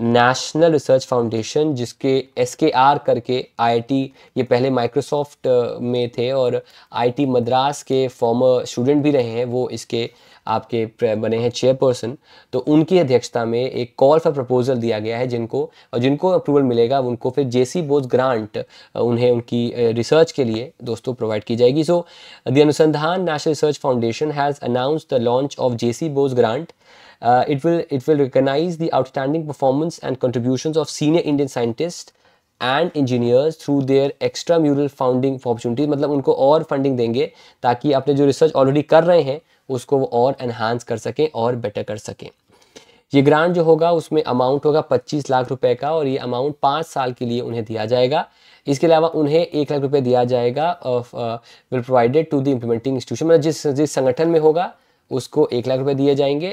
नेशनल रिसर्च फाउंडेशन, जिसके SKR करके IIT, ये पहले माइक्रोसॉफ्ट में थे और IIT मद्रास के फॉर्मर स्टूडेंट भी रहे हैं, वो इसके आपके बने हैं चेयरपर्सन। तो उनकी अध्यक्षता में एक कॉल फॉर प्रपोजल दिया गया है, जिनको अप्रूवल मिलेगा उनको फिर जेसी बोस ग्रांट उन्हें उनकी रिसर्च के लिए दोस्तों प्रोवाइड की जाएगी। So the Anusandhan national research foundation has announced the launch of J C Bose grant. It will recognize the outstanding performance and contributions of senior Indian scientists and engineers through their extramural funding opportunities। मतलब उनको और funding देंगे ताकि अपने जो research already कर रहे हैं उसको वो और एनहांस कर सकें और बेटर कर सकें। ये ग्रांट जो होगा उसमें अमाउंट होगा 25 लाख रुपए का, और ये अमाउंट 5 साल के लिए उन्हें दिया जाएगा। इसके अलावा उन्हें 1 लाख रुपए दिया जाएगा will provided to the implementing institution. मतलब जिस संगठन में होगा उसको 1 लाख रुपए दिए जाएंगे,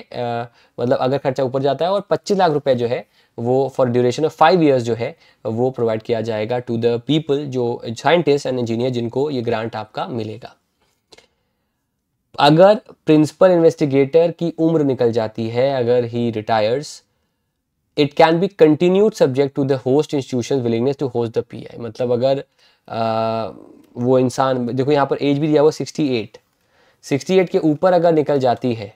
मतलब अगर खर्चा ऊपर जाता है। और 25 लाख रुपए जो है वो फॉर ड्यूरेशन ऑफ 5 ईयर्स जो है वो प्रोवाइड किया जाएगा टू द पीपल, जो साइंटिस्ट एंड इंजीनियर जिनको ये ग्रांट आपका मिलेगा। अगर प्रिंसिपल इन्वेस्टिगेटर की उम्र निकल जाती है, अगर he retires, it can be continued subject to the host institution willingness to host the PI। मतलब अगर वो इंसान, देखो यहाँ पर एज भी दिया हुआ 68 के ऊपर अगर निकल जाती है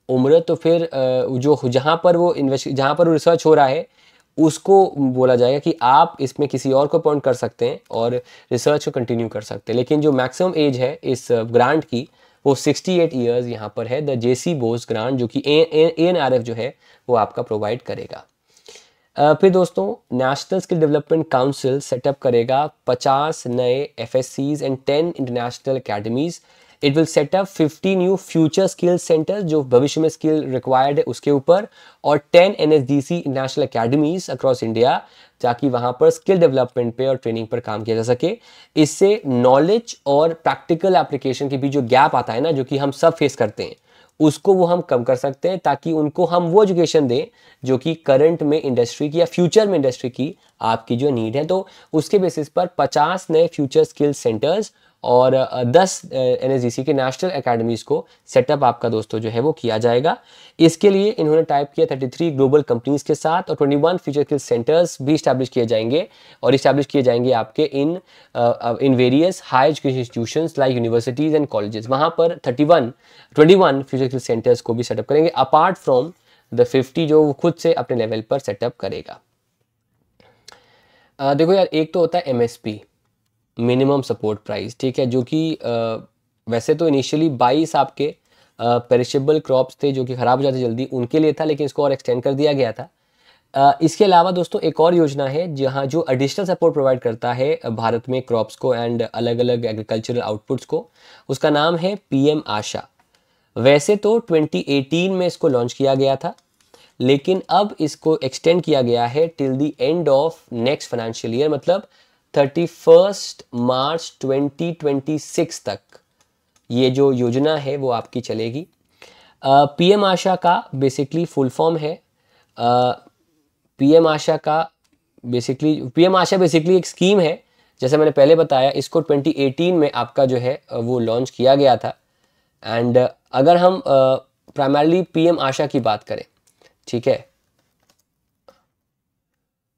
उम्र, तो फिर जो जहाँ पर वो रिसर्च हो रहा है उसको बोला जाएगा कि आप इसमें किसी और को अपॉइंट कर सकते हैं और रिसर्च को कंटिन्यू कर सकते हैं। लेकिन जो मैक्सिमम एज है इस ग्रांट की वो 68 ईयर्स यहाँ पर है, द जेसी बोस ग्रांट, जो कि ANRF जो है वो आपका प्रोवाइड करेगा। फिर दोस्तों national skill development council setup करेगा 50 नए FSCs and 10 international academies. It will set up 50 new future skill centre, जो भविष्य में स्किल रिक्वायर्ड है उसके ऊपर, और 10 NSDC international academies across India, ताकि वहाँ पर स्किल डेवलपमेंट पे और ट्रेनिंग पर काम किया जा सके। इससे नॉलेज और प्रैक्टिकल एप्लीकेशन के बीच जो गैप आता है ना, जो कि हम सब फेस करते हैं, उसको वो हम कम कर सकते हैं, ताकि उनको हम वो एजुकेशन दें जो कि करंट में इंडस्ट्री की या फ्यूचर में इंडस्ट्री की आपकी जो नीड है। तो उसके बेसिस पर 50 नए फ्यूचर स्किल सेंटर्स और 10 NSDC के नेशनल एकेडमीज़ को सेटअप आपका दोस्तों जो है वो किया जाएगा। इसके लिए इन्होंने टाइप किया 33 ग्लोबल कंपनीज़ के साथ और 21 फ्यूचर स्किल सेंटर्स भी इस्टेब्लिश किए जाएंगे और इस्टेब्लिश किए जाएंगे आपके in various high education institutions like universities and colleges. वहाँ पर 21 फ्यूचर स्किल सेंटर्स को भी सेटअप करेंगे अपार्ट फ्रॉम द 50 जो वो खुद से अपने लेवल पर सेटअप करेगा। देखो यार, एक तो होता है MSP, मिनिमम सपोर्ट प्राइस, ठीक है, जो कि वैसे तो इनिशियली 22 आपके पेरिशेबल क्रॉप्स थे जो कि ख़राब हो जाते जल्दी, उनके लिए था, लेकिन इसको और एक्सटेंड कर दिया गया था। इसके अलावा दोस्तों एक और योजना है जहाँ जो एडिशनल सपोर्ट प्रोवाइड करता है भारत में क्रॉप्स को एंड अलग अलग एग्रीकल्चरल आउटपुट्स को, उसका नाम है PM आशा। वैसे तो 2018 में इसको लॉन्च किया गया था, लेकिन अब इसको एक्सटेंड किया गया है till the end of next financial year, मतलब 31 मार्च 2026 तक ये जो योजना है वो आपकी चलेगी। PM आशा का बेसिकली फुल फॉर्म है, PM आशा बेसिकली एक स्कीम है, जैसे मैंने पहले बताया, इसको 2018 में आपका जो है वो लॉन्च किया गया था। एंड अगर हम प्राइमरली PM आशा की बात करें, ठीक है,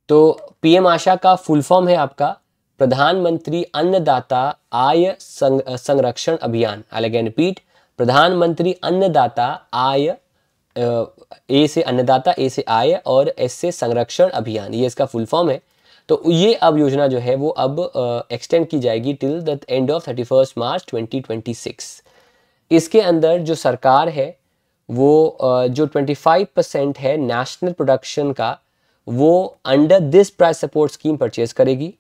तो PM आशा का फुल फॉर्म है आपका प्रधानमंत्री अन्नदाता आय संरक्षण अभियान। आई अगेन रिपीट, प्रधानमंत्री अन्नदाता आय, ए से अन्नदाता, ए से आय और S से संरक्षण अभियान, ये इसका फुल फॉर्म है। तो ये अब योजना जो है वो अब एक्सटेंड की जाएगी टिल द एंड ऑफ 31 मार्च 2026। इसके अंदर जो सरकार है वो जो 25% है नेशनल प्रोडक्शन का, वो under this price support scheme purchase करेगी।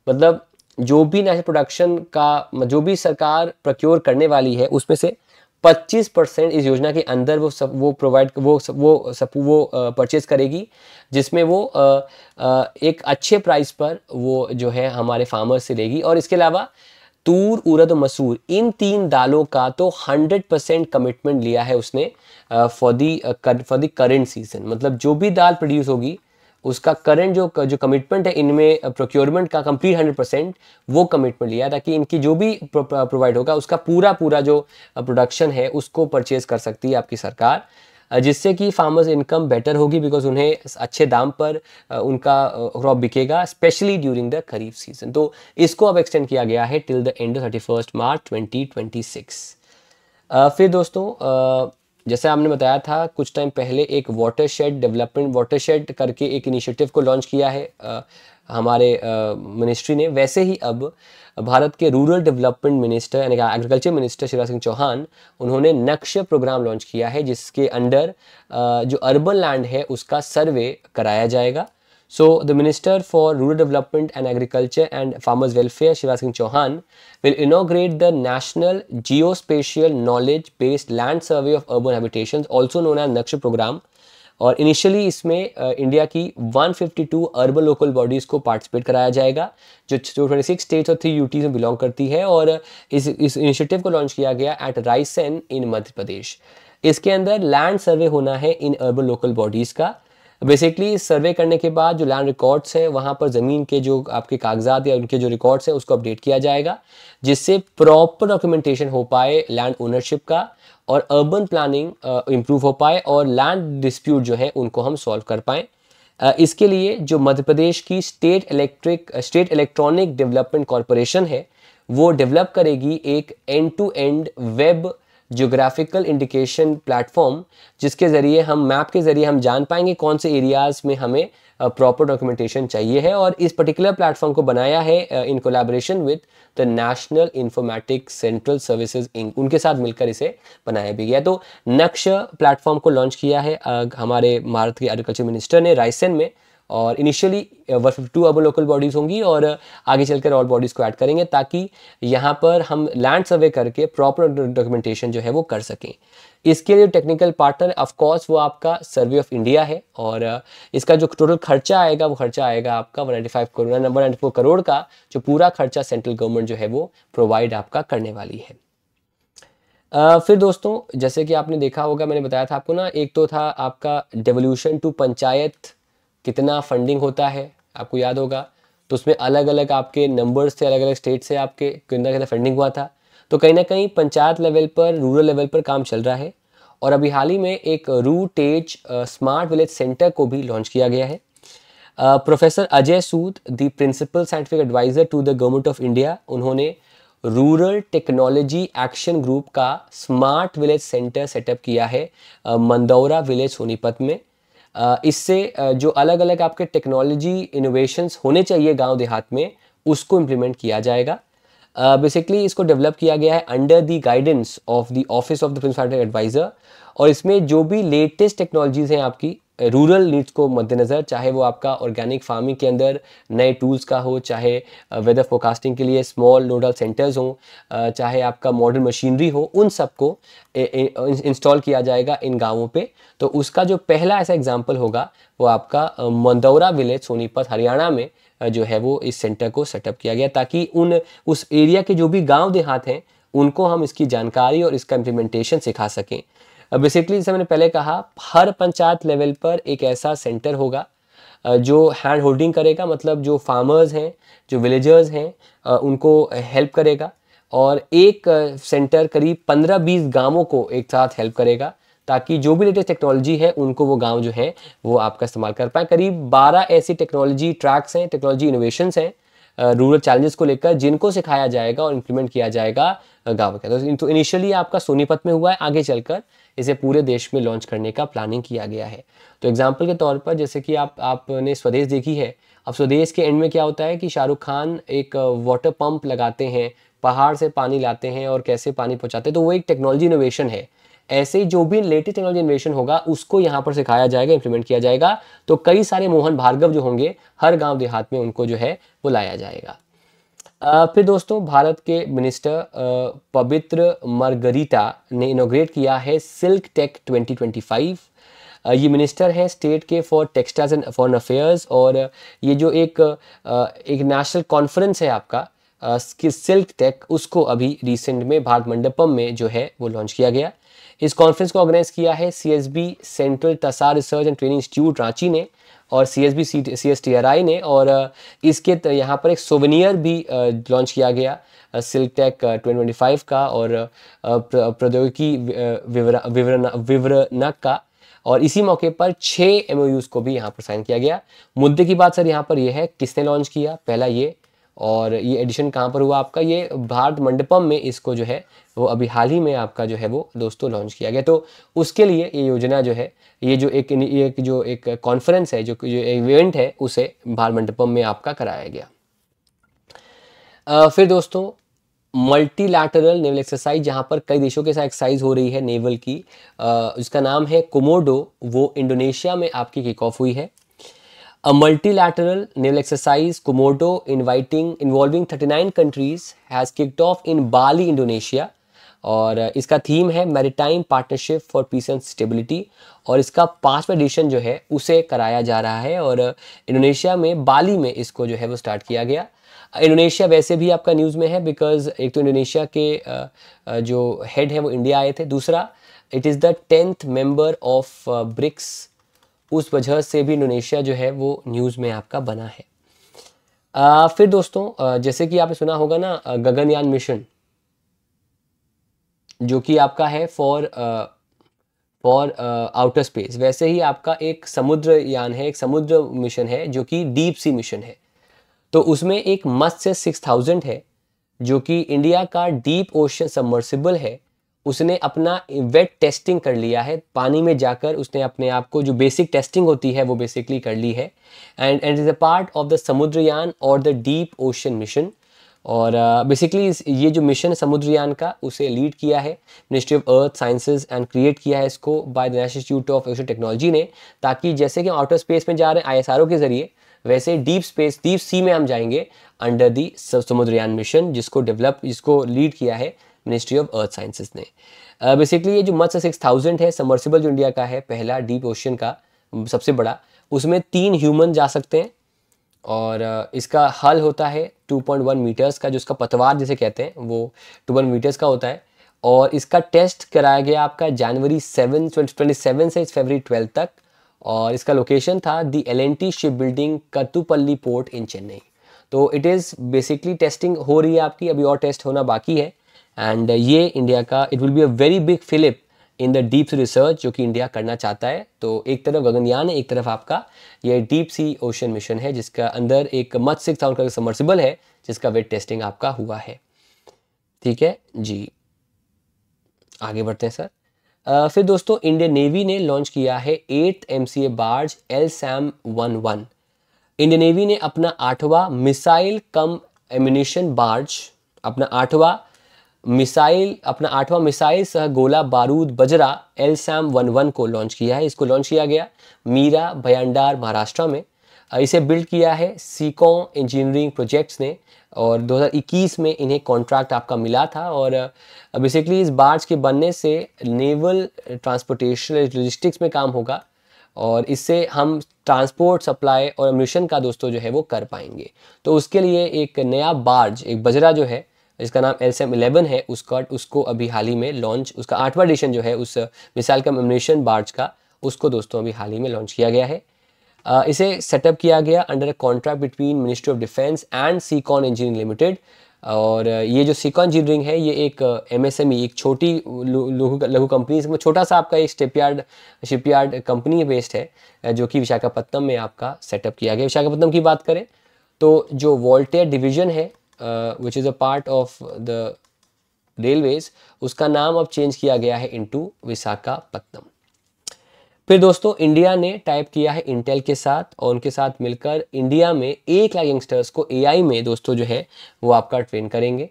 मतलब जो भी नेशनल प्रोडक्शन का, जो भी सरकार प्रोक्योर करने वाली है, उसमें से 25% इस योजना के अंदर वो परचेज करेगी, जिसमें वो एक अच्छे प्राइस पर वो जो है हमारे फार्मर्स से लेगी। और इसके अलावा तूर, उड़द और मसूर, इन 3 दालों का तो 100% कमिटमेंट लिया है उसने फॉर द करेंट सीजन। मतलब जो भी दाल प्रोड्यूस होगी उसका करंट जो कमिटमेंट है इनमें प्रोक्योरमेंट का कंप्लीट 100% वो कमिटमेंट लिया है, ताकि इनकी जो भी प्रोवाइड होगा उसका पूरा जो प्रोडक्शन है उसको परचेज कर सकती है आपकी सरकार, जिससे कि फार्मर्स इनकम बेटर होगी, बिकॉज उन्हें अच्छे दाम पर उनका क्रॉप बिकेगा, specially during the kharif season. तो इसको अब एक्सटेंड किया गया है टिल द एंड ऑफ 31 मार्च 2026। फिर दोस्तों जैसे आपने बताया था कुछ टाइम पहले, एक वाटरशेड करके एक इनिशिएटिव को लॉन्च किया है हमारे मिनिस्ट्री ने। वैसे ही अब भारत के रूरल डेवलपमेंट मिनिस्टर यानी कि एग्रीकल्चर मिनिस्टर शिवराज सिंह चौहान, उन्होंने नक्श प्रोग्राम लॉन्च किया है, जिसके अंडर जो अर्बन लैंड है उसका सर्वे कराया जाएगा। So the Minister for Rural Development and Agriculture and Farmers Welfare, Shivraj Singh Chauhan, will inaugurate the National Geospatial Knowledge Based Land Survey of Urban Habitations, also known as Naksh program। और initially इसमें India की 152 urban local bodies को participate कराया जाएगा, जो 26 states और 3 UTs में belong करती है। और इस इनिशिएटिव को लॉन्च किया गया एट रायसेन इन मध्य प्रदेश। इसके अंदर लैंड सर्वे होना है इन अर्बन लोकल बॉडीज़ का। बेसिकली सर्वे करने के बाद जो लैंड रिकॉर्ड्स हैं वहाँ पर ज़मीन के जो आपके कागजात या उनके जो रिकॉर्ड्स हैं उसको अपडेट किया जाएगा, जिससे प्रॉपर डॉक्यूमेंटेशन हो पाए लैंड ओनरशिप का और अर्बन प्लानिंग इम्प्रूव हो पाए और लैंड डिस्प्यूट जो है उनको हम सॉल्व कर पाएँ। इसके लिए जो मध्य प्रदेश की स्टेट इलेक्ट्रॉनिक डेवलपमेंट कॉरपोरेशन है वो डेवलप करेगी एक end to end web geographical indication platform, जिसके ज़रिए हम मैप के ज़रिए हम जान पाएंगे कौन से एरियाज़ में हमें प्रॉपर डॉक्यूमेंटेशन चाहिए है। और इस पर्टिकुलर प्लेटफॉर्म को बनाया है in collaboration with the national informatics central services inc, उनके साथ मिलकर इसे बनाया भी गया। तो नक्श प्लेटफॉर्म को लॉन्च किया है हमारे भारत के एग्रीकल्चर मिनिस्टर ने रायसेन में, और इनिशियली 152 अर्बन लोकल बॉडीज़ होंगी और आगे चलकर और बॉडीज़ को ऐड करेंगे, ताकि यहाँ पर हम लैंड सर्वे करके प्रॉपर डॉक्यूमेंटेशन जो है वो कर सकें। इसके लिए टेक्निकल पार्टनर ऑफ कोर्स वो आपका सर्वे ऑफ इंडिया है, और इसका जो टोटल खर्चा आएगा वो खर्चा आएगा आपका 194 करोड़ का, जो पूरा खर्चा सेंट्रल गवर्नमेंट जो है वो प्रोवाइड आपका करने वाली है। फिर दोस्तों जैसे कि आपने देखा होगा, मैंने बताया था आपको ना, एक तो था आपका डेवोल्यूशन टू पंचायत, कितना फंडिंग होता है आपको याद होगा। तो उसमें अलग अलग आपके नंबर्स थे, अलग अलग स्टेट से आपके कितना फंडिंग हुआ था। तो कहीं ना कहीं पंचायत लेवल पर, रूरल लेवल पर काम चल रहा है। और अभी हाल ही में एक रूटेज स्मार्ट विलेज सेंटर को भी लॉन्च किया गया है। Professor Ajay Sood, the principal scientific adviser to the government of India, उन्होंने रूरल टेक्नोलॉजी एक्शन ग्रुप का स्मार्ट विलेज सेंटर सेटअप किया है मंदौरा विलेज सोनीपत में। इससे जो अलग अलग आपके टेक्नोलॉजी इनोवेशंस होने चाहिए गांव देहात में, उसको इम्प्लीमेंट किया जाएगा। बेसिकली इसको डेवलप किया गया है under the guidance of the office of the principal adviser. और इसमें जो भी लेटेस्ट टेक्नोलॉजीज़ हैं आपकी रूरल नीड्स को मद्देनज़र, चाहे वो आपका ऑर्गेनिक फार्मिंग के अंदर नए टूल्स का हो, चाहे वेदर फोरकास्टिंग के लिए स्मॉल नोडल सेंटर्स हों, चाहे आपका मॉडर्न मशीनरी हो, उन सबको इंस्टॉल किया जाएगा इन गांवों पे। तो उसका जो पहला ऐसा एग्जांपल होगा वो आपका मंदौरा विलेज सोनीपत हरियाणा में जो है वो इस सेंटर को सेटअप किया गया, ताकि उस एरिया के जो भी गांव देहात हैं उनको हम इसकी जानकारी और इसका इम्प्लीमेंटेशन सिखा सकें। बेसिकली जैसे मैंने पहले कहा, हर पंचायत लेवल पर एक ऐसा सेंटर होगा जो हैंड होल्डिंग करेगा, मतलब जो फार्मर्स हैं, जो विलेजर्स हैं, उनको हेल्प करेगा। और एक सेंटर करीब 15-20 गांवों को एक साथ हेल्प करेगा, ताकि जो भी लेटेस्ट टेक्नोलॉजी है उनको वो गांव जो है वो आपका इस्तेमाल कर पाए। करीब 12 ऐसी टेक्नोलॉजी ट्रैक्स हैं, टेक्नोलॉजी इनोवेशंस हैं रूरल चैलेंजेस को लेकर, जिनको सिखाया जाएगा और इम्प्लीमेंट किया जाजाएगा गाँव के। तो इनिशियली आपका सोनीपत में हुआ है, आगे चलकर इसे पूरे देश में लॉन्च करने का प्लानिंग किया गया है। तो एग्जाम्पल के तौर पर, जैसे कि आपने स्वदेश देखी है, अब स्वदेश के एंड में क्या होता है कि शाहरुख खान एक वाटर पंप लगाते हैं, पहाड़ से पानी लाते हैं और कैसे पानी पहुंचाते हैं, तो वो एक टेक्नोलॉजी इनोवेशन है। ऐसे ही जो भी लेटेस्ट टेक्नोलॉजी इनोवेशन होगा उसको यहाँ पर सिखाया जाएगा, इंप्लीमेंट किया जाएगा। तो कई सारे मोहन भार्गव जो होंगे हर गांव देहात में, उनको जो है वो लाया जाएगा। फिर दोस्तों, भारत के मिनिस्टर पवित्र मार्गरीटा ने इनोग्रेट किया है सिल्क टेक 2025। ये मिनिस्टर हैं स्टेट के for textiles and foreign affairs. और ये जो एक नेशनल कॉन्फ्रेंस है आपका सिल्क टेक, उसको अभी रिसेंट में भारत मंडपम में जो है वो लॉन्च किया गया। इस कॉन्फ्रेंस को ऑर्गेनाइज किया है CSB central Tasar research and training institute Ranchi ने और CSB CSTRI ने। और इसके यहाँ पर एक सोवेनियर भी लॉन्च किया गया सिल्क टेक 2025 का और प्रौद्योगिकी विवरणक का। और इसी मौके पर 6 MOUs को भी यहाँ पर साइन किया गया। मुद्दे की बात सर यहाँ पर यह है, किसने लॉन्च किया, पहला ये, और ये एडिशन कहाँ पर हुआ आपका, ये भारत मंडपम में इसको जो है वो अभी हाल ही में आपका जो है वो दोस्तों लॉन्च किया गया। तो उसके लिए ये योजना जो है, ये जो एक कॉन्फ्रेंस है, जो इवेंट है, उसे भारत मंडपम में आपका कराया गया। फिर दोस्तों, मल्टीलैटरल नेवल एक्सरसाइज, जहाँ पर कई देशों के साथ एक्सरसाइज हो रही है नेवल की, उसका नाम है कोमोडो, वो इंडोनेशिया में आपकी किक ऑफ हुई है। A multilateral naval exercise Komodo involving 39 countries has kicked off in Bali, Indonesia। और इसका थीम है maritime partnership for piece and stability. और इसका 5वां एडिशन जो है उसे कराया जा रहा है और इंडोनेशिया में बाली में इसको जो है वो स्टार्ट किया गया। इंडोनेशिया वैसे भी आपका न्यूज़ में है, बिकॉज एक तो इंडोनेशिया के जो हेड है वो इंडिया आए थे, दूसरा it is the 10th member of BRICS, उस वजह से भी इंडोनेशिया जो है वो न्यूज़ में आपका बना है। फिर दोस्तों, जैसे कि आपने सुना होगा ना गगनयान मिशन, जो कि आपका है फॉर आउटर स्पेस, वैसे ही आपका एक समुद्रयान है, एक समुद्र मिशन है जो कि डीप सी मिशन है। तो उसमें एक मत्स्य 6000 है जो कि इंडिया का डीप ओशन सबमर्सिबल है। उसने अपना वेट टेस्टिंग कर लिया है, पानी में जाकर उसने अपने आप को जो बेसिक टेस्टिंग होती है वो बेसिकली कर ली है। And is a part of the Samudrayaan और द डीप ओशन मिशन। और बेसिकली ये जो मिशन है समुद्रयान का, उसे लीड किया है ministry of earth sciences and create किया है इसको by the national institute of ocean technology ने, ताकि जैसे कि आउटर स्पेस में जा रहे हैं ISRO के जरिए, वैसे डीप सी में हम जाएंगे अंडर दी समुद्रयान मिशन, जिसको लीड किया है मिनिस्ट्री ऑफ अर्थ साइंसेज ने। बेसिकली ये जो मत्स्य 6000 है सबमर्सिबल जो इंडिया का है पहला डीप ओशन का सबसे बड़ा, उसमें 3 ह्यूमन जा सकते हैं। और इसका हल होता है 2.1 मीटर्स का, जो इसका पतवार जिसे कहते हैं वो 2.1 मीटर्स का होता है। और इसका टेस्ट कराया गया आपका जनवरी 27 से फरवरी 12 तक। और इसका लोकेशन था the L&T ship building Kattupalli port in Chennai. तो इट इज़ बेसिकली टेस्टिंग हो रही है आपकी, अभी और टेस्ट होना बाकी है। एंड ये इंडिया का it will be a very big fillip in the deep sea research जो कि इंडिया करना चाहता है। तो एक तरफ गगनयान है, एक तरफ आपका ये डीप सी ओशन मिशन है, जिसका अंदर एक मत्स्य 6000 का सबमर्सिबल है, जिसका वेट टेस्टिंग आपका हुआ है। ठीक है जी, आगे बढ़ते हैं सर। फिर दोस्तों इंडियन नेवी ने लॉन्च किया है 8th MCA barge LSAM-11। Indian navy ने अपना 8वां मिसाइल कम एम्यूनिशन बार्ज, अपना आठवां मिसाइल सह गोला बारूद बजरा LSAM-11 को लॉन्च किया है। इसको लॉन्च किया गया मीरा भयांडार महाराष्ट्र में। इसे बिल्ड किया है सीकॉन इंजीनियरिंग प्रोजेक्ट्स ने, और 2021 में इन्हें कॉन्ट्रैक्ट आपका मिला था। और बेसिकली इस बार्ज के बनने से नेवल ट्रांसपोर्टेशन लॉजिस्टिक्स में काम होगा, और इससे हम ट्रांसपोर्ट सप्लाई और एम्यूनिशन का दोस्तों जो है वो कर पाएंगे। तो उसके लिए एक नया बार्ज, एक बजरा जो है, इसका नाम LSAM-11 है, उसको अभी हाल ही में लॉन्च, उसका 8वां एडिशन जो है उस मिसाइल कम एम्यूनिशन बार्ज का, उसको दोस्तों अभी हाल ही में लॉन्च किया गया है। इसे सेटअप किया गया under a contract between ministry of defence and Seacon engineering limited. और ये जो सीकॉन इंजीनियरिंग है, ये एक MSME, एक छोटी लघु कंपनी, इसमें छोटा सा आपका एक शिपयार्ड कंपनी बेस्ड है, जो कि विशाखापट्टनम में आपका सेटअप किया गया। विशाखापट्टनम की बात करें तो जो वोल्टेयर डिवीजन है which is a part of the railways, उसका नाम अब चेंज किया गया है इनटू विशाखापट्टनम। फिर दोस्तों इंडिया ने टाइप किया है इंटेल के साथ, और उनके साथ मिलकर इंडिया में 1 लाख यंगस्टर्स को AI में दोस्तों जो है वो आपका ट्रेन करेंगे।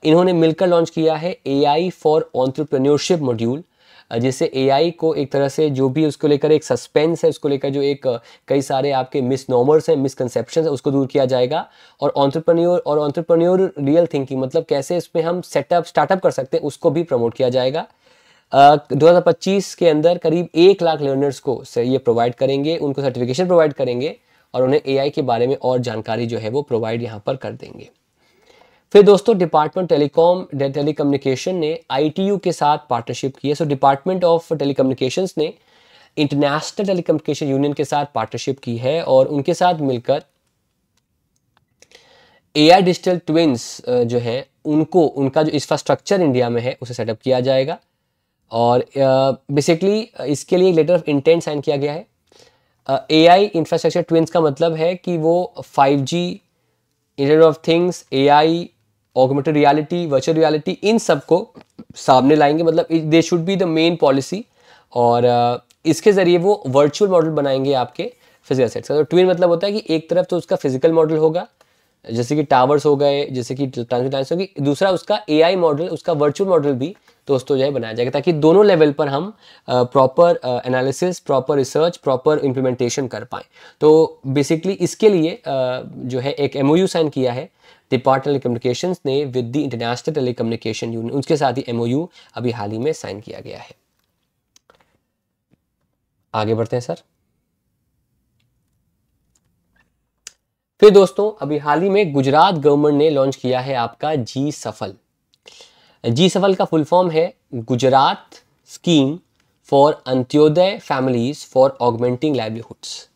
इन्होंने मिलकर लॉन्च किया है AI फॉर एंटरप्रेन्योरशिप मॉड्यूल, जिससे AI को एक तरह से जो भी उसको लेकर एक सस्पेंस है, उसको लेकर जो एक कई सारे आपके मिसनॉमर्स हैं, मिसकंसेप्शन है, उसको दूर किया जाएगा। और एंटरप्रेन्योर रियल थिंकिंग, मतलब कैसे इसमें हम स्टार्टअप कर सकते हैं, उसको भी प्रमोट किया जाएगा। 2025 के अंदर करीब 1 लाख लर्नर्स को ये प्रोवाइड करेंगे, उनको सर्टिफिकेशन प्रोवाइड करेंगे, और उन्हें AI के बारे में और जानकारी जो है वो प्रोवाइड यहाँ पर कर देंगे। फिर दोस्तों डिपार्टमेंट टेलीकम्युनिकेशन ने ITU के साथ पार्टनरशिप की है। सो डिपार्टमेंट ऑफ टेलीकम्युनिकेशंस ने इंटरनेशनल टेलीकम्युनिकेशन यूनियन के साथ पार्टनरशिप की है, और उनके साथ मिलकर AI डिजिटल ट्विन्स जो है उनका जो इंफ्रास्ट्रक्चर इंडिया में है उसे सेटअप किया जाएगा। और बेसिकली इसके लिए लेटर ऑफ इंटेंट साइन किया गया है। AI इंफ्रास्ट्रक्चर ट्विन्स का मतलब है कि वो 5G, internet of things, AI, augmented reality, virtual reality, इन सब को सामने लाएंगे। मतलब they should be the main policy, और इसके ज़रिए वो वर्चुअल मॉडल बनाएंगे आपके फिजिकल सेट्स का। तो ट्विन मतलब होता है कि एक तरफ तो उसका फिजिकल मॉडल होगा, जैसे कि टावर्स हो गए, जैसे कि ट्रांसमिट लाइन्स होगी, दूसरा उसका AI मॉडल, उसका वर्चुअल मॉडल भी दोस्तों जो है बनाया जाएगा, ताकि दोनों लेवल पर हम proper analysis, proper research, proper implementation कर पाएँ। तो बेसिकली इसके लिए जो है एक MOU साइन किया है डिपार्टमेंट टेलीकम्युनिकेशंस ने with the international telecommunication union, उसके साथ ही MOU अभी हाल ही में साइन किया गया है। आगे बढ़ते हैं सर। फिर दोस्तों अभी हाल ही में गुजरात गवर्नमेंट ने लॉन्च किया है आपका GSFL। GSFL का फुल फॉर्म है Gujarat scheme for Antyodaya families for augmenting livelihoods.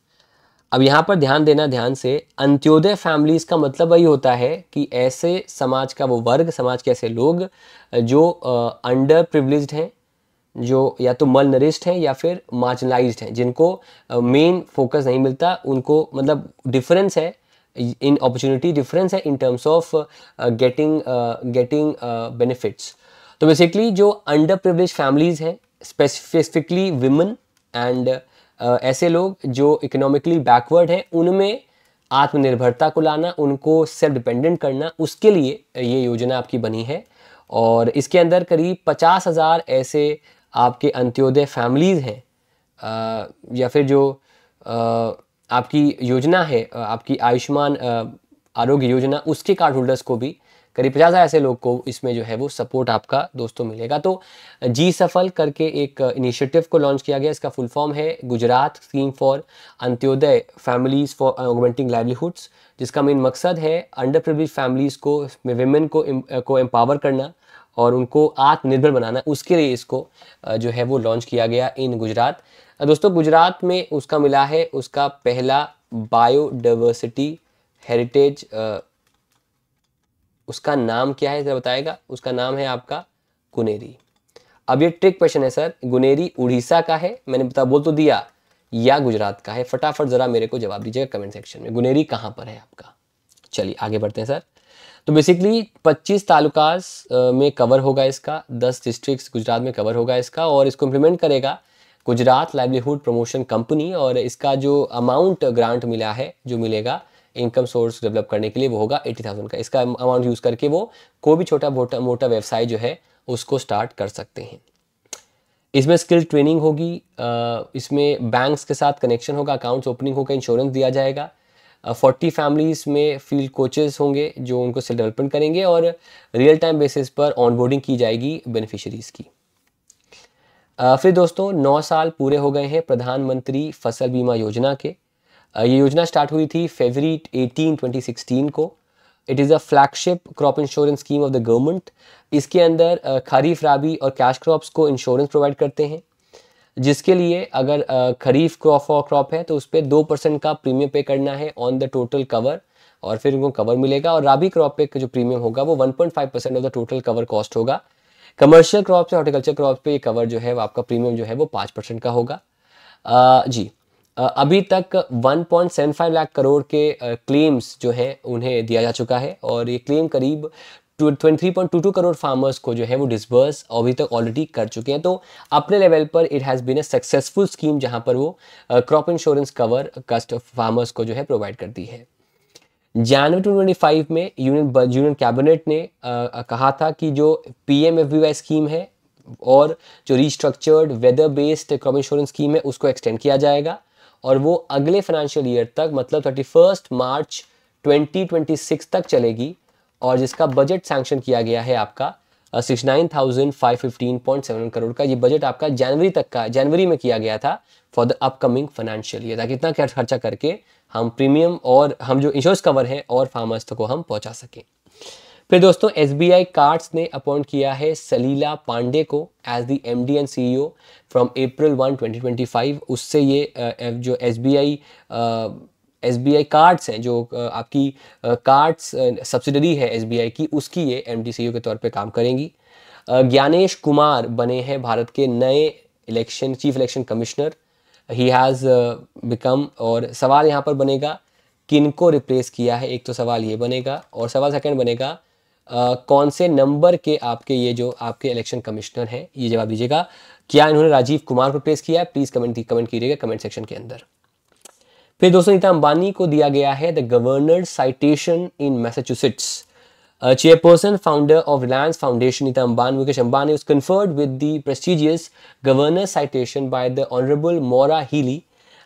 अब यहाँ पर ध्यान देना, ध्यान से, अंत्योदय फैमिलीज का मतलब वही होता है कि ऐसे समाज का वो वर्ग, समाज के ऐसे लोग जो अंडर प्रिविलेज्ड हैं, जो या तो मल नरिश्ड हैं या फिर मार्जिनलाइज्ड हैं, जिनको मेन फोकस नहीं मिलता, उनको मतलब डिफरेंस है इन अपॉर्चुनिटी, डिफरेंस है in terms of getting benefits. तो बेसिकली जो अंडर प्रिविलेज फैमिलीज हैं, स्पेसिफिकली विमेन एंड ऐसे लोग जो इकोनॉमिकली बैकवर्ड हैं, उनमें आत्मनिर्भरता को लाना, उनको सेल्फ डिपेंडेंट करना, उसके लिए ये योजना आपकी बनी है। और इसके अंदर करीब 50,000 ऐसे आपके अंत्योदय फैमिलीज हैं, या फिर जो आपकी योजना है, आपकी आयुष्मान आरोग्य योजना, उसके कार्ड होल्डर्स को भी करीब 50,000 ऐसे लोग को इसमें जो है वो सपोर्ट आपका दोस्तों मिलेगा। तो GSFL करके एक इनिशिएटिव को लॉन्च किया गया। इसका फुल फॉर्म है Gujarat scheme for Antyodaya families for augmenting livelihoods, जिसका मेन मकसद है अंडर प्रिविलेज फैमिलीज को, विमेन को एम्पावर करना और उनको आत्मनिर्भर बनाना। उसके लिए इसको जो है वो लॉन्च किया गया इन गुजरात। दोस्तों गुजरात में उसका मिला है उसका पहला बायोडाइवर्सिटी हेरिटेज, उसका नाम क्या है जरा बताएगा? उसका नाम है आपका गुनेरी। अब ये ट्रिक क्वेश्चन है सर, गुनेरी उड़ीसा का है, मैंने बोल तो दिया, या गुजरात का है? फटाफट जरा मेरे को जवाब दीजिएगा कमेंट सेक्शन में, गुनेरी कहाँ पर है आपका। चलिए आगे बढ़ते हैं सर। तो बेसिकली 25 तालुकास में कवर होगा इसका, 10 डिस्ट्रिक्ट्स गुजरात में कवर होगा इसका, और इसको इम्प्लीमेंट करेगा गुजरात लाइवलीहुड प्रमोशन कंपनी। और इसका जो अमाउंट ग्रांट मिला है, जो मिलेगा इनकम सोर्स डेवलप करने के लिए, वो होगा 80,000 का। इसका अमाउंट यूज़ करके वो कोई भी छोटा मोटा व्यवसाय जो है उसको स्टार्ट कर सकते हैं। इसमें स्किल ट्रेनिंग होगी, इसमें बैंक्स के साथ कनेक्शन होगा, अकाउंट्स ओपनिंग होगा, इंश्योरेंस दिया जाएगा। 40 फैमिलीज़ में फील्ड कोचेस होंगे जो उनको स्किल डेवलपमेंट करेंगे, और रियल टाइम बेसिस पर ऑनबोर्डिंग की जाएगी बेनिफिशरीज़ की। फिर दोस्तों 9 साल पूरे हो गए हैं प्रधानमंत्री फसल बीमा योजना के। ये योजना स्टार्ट हुई थी फरवरी 18, 2016 को। It is a flagship crop insurance scheme of the government. इसके अंदर खरीफ, राबी और कैश क्रॉप्स को इंश्योरेंस प्रोवाइड करते हैं, जिसके लिए अगर खरीफ क्रॉप है तो उस पर 2% का प्रीमियम पे करना है ऑन द टोटल कवर, और फिर उनको कवर मिलेगा। और राबी क्रॉप पे जो प्रीमियम होगा वो 1.5% of the total cover cost होगा। कमर्शियल क्रॉप से हॉर्टिकल्चर क्रॉप पे ये कवर जो है आपका प्रीमियम जो है वो 5% का होगा। जी अभी तक 1.75 लाख करोड़ के क्लेम्स जो है उन्हें दिया जा चुका है, और ये क्लेम करीब 23.22 करोड़ फार्मर्स को जो है वो डिसबर्स अभी तक ऑलरेडी कर चुके हैं। तो अपने लेवल पर it has been a successful scheme, जहां पर वो crop insurance cover cost farmers को जो है प्रोवाइड करती है। जनवरी 2025 में यूनियन कैबिनेट ने कहा था कि जो PMFBY स्कीम है और जो restructured weather based crop insurance scheme है उसको एक्सटेंड किया जाएगा, और वो अगले फाइनेंशियल ईयर तक, मतलब 31 मार्च 2026 तक चलेगी, और जिसका बजट सैंक्शन किया गया है आपका 69,515.7 करोड़ का। ये बजट आपका जनवरी में किया गया था for the upcoming financial year, ताकि इतना खर्चा करके हम प्रीमियम और हम जो इंश्योरेंस कवर है और फार्मर्स तक को हम पहुंचा सकें। फिर दोस्तों SBI कार्ड्स ने अपॉइंट किया है सलीला पांडे को as the MD and CEO from April 1, 2025। उससे ये जो SBI कार्ड्स हैं, जो आपकी कार्ड्स सब्सिडरी है SBI की, उसकी ये MD CEO के तौर पे काम करेंगी। ज्ञानेश कुमार बने हैं भारत के नए chief election commissioner. He has become, और सवाल यहाँ पर बनेगा किनको रिप्लेस किया है, एक तो सवाल ये बनेगा, और सवाल सेकंड बनेगा कौन से नंबर के आपके ये जो आपके इलेक्शन कमिश्नर हैं, ये जवाब दीजिएगा। क्या इन्होंने राजीव कुमार को रिप्लेस किया है? प्लीज़ कमेंट कीजिएगा कमेंट सेक्शन के अंदर। फिर दोस्तों नीता अंबानी को दिया गया है the governor citation in Massachusetts. Chairperson, founder of Reliance Foundation, Nita Ambani, Mukesh Ambani, was conferred with the prestigious Governor Citation by the Honorable Maura Healey,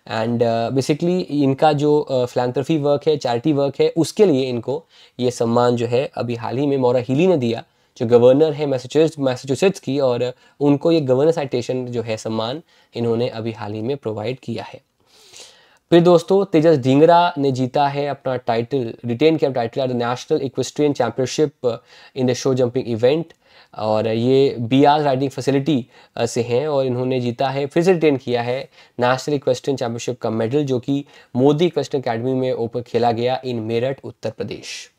and basically इनका जो philanthropy वर्क है, चैरिटी वर्क है, उसके लिए इनको ये सम्मान जो है अभी हाल ही में मौरा हीली ने दिया, जो गवर्नर है मैसाचुसेट्स की, और उनको ये गवर्नर साइटेशन जो है सम्मान इन्होंने अभी हाल ही में प्रोवाइड किया है। फिर दोस्तों तेजस ढींगरा ने जीता है अपना टाइटल, रिटेन किया title at the national equestrian championship in the show jumping event, और ये BR राइडिंग फैसिलिटी से हैं, और इन्होंने जीता है, फिर से रिटेन किया है नेशनल इक्वेस्ट्रियन चैंपियनशिप का मेडल, जो कि मोदी इक्वेस्ट्रियन अकेडमी में ओपन खेला गया in Meerut, Uttar Pradesh.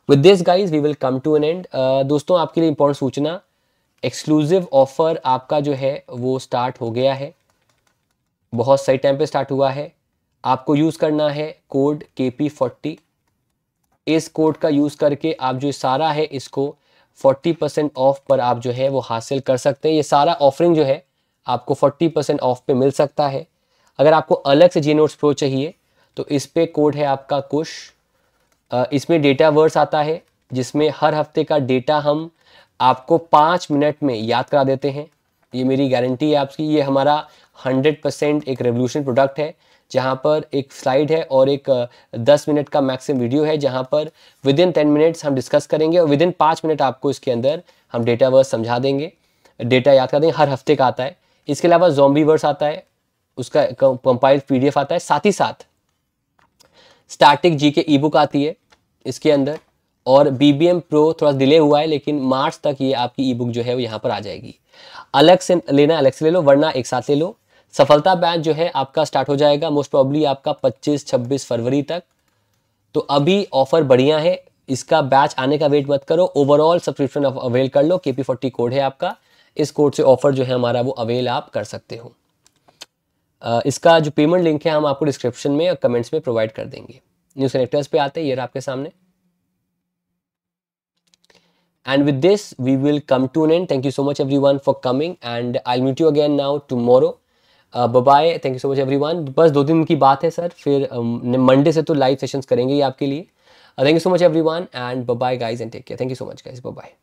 With this guys we will come to an end. दोस्तों आपके लिए इंपॉर्टेंट सूचना, एक्सक्लूसिव ऑफर आपका जो है वो स्टार्ट हो गया है, बहुत सही टाइम पे स्टार्ट हुआ है। आपको यूज़ करना है कोड KP40। इस कोड का यूज़ करके आप जो सारा है इसको 40% ऑफ पर आप जो है वो हासिल कर सकते हैं। ये सारा ऑफरिंग जो है आपको 40% ऑफ पे मिल सकता है। अगर आपको अलग से GNotes Pro चाहिए तो इस पे कोड है आपका कुश। इसमें डेटा वर्स आता है, जिसमें हर हफ्ते का डेटा हम आपको 5 मिनट में याद करा देते हैं। ये मेरी गारंटी है आपकी। ये हमारा 100% एक रेवोल्यूशन प्रोडक्ट है, जहाँ पर एक स्लाइड है और एक 10 मिनट का मैक्सिमम वीडियो है, जहाँ पर विद इन 10 मिनट्स हम डिस्कस करेंगे, और विद इन 5 मिनट आपको इसके अंदर हम डेटा वर्स समझा देंगे, डेटा याद कर देंगे। हर हफ्ते का आता है। इसके अलावा ज़ॉम्बी वर्स आता है, उसका कंपाइल्ड PDF आता है, साथ ही साथ स्टैटिक GK ई बुक आती है इसके अंदर, और BBM Pro थोड़ा डिले हुआ है, लेकिन मार्च तक ये आपकी ई बुक जो है वो यहाँ पर आ जाएगी। अलग से लेना अलग से ले लो, वरना एक साथ ले लो। सफलता बैच जो है आपका स्टार्ट हो जाएगा मोस्ट प्रॉब्ली आपका 25-26 फरवरी तक। तो अभी ऑफर बढ़िया है, इसका बैच आने का वेट मत करो, ओवरऑल सब्सक्रिप्शन अवेल कर लो। KP40 कोड है आपका, इस कोड से ऑफर जो है हमारा वो अवेल आप कर सकते हो। इसका जो पेमेंट लिंक है हम आपको डिस्क्रिप्शन में और कमेंट्स में प्रोवाइड कर देंगे। न्यूज़ कनेक्टर्स पे आते हैं, ये रहा आपके सामने। And with this, we will come to an end. Thank you so much everyone for coming, and I'll meet you again now tomorrow. Bye bye. Thank you so much everyone. बस 2 दिन की बात है सर, फिर Monday से तो live sessions करेंगे ये आपके लिए। Thank you so much everyone, and bye bye guys, and take care. Thank you so much guys. Bye bye.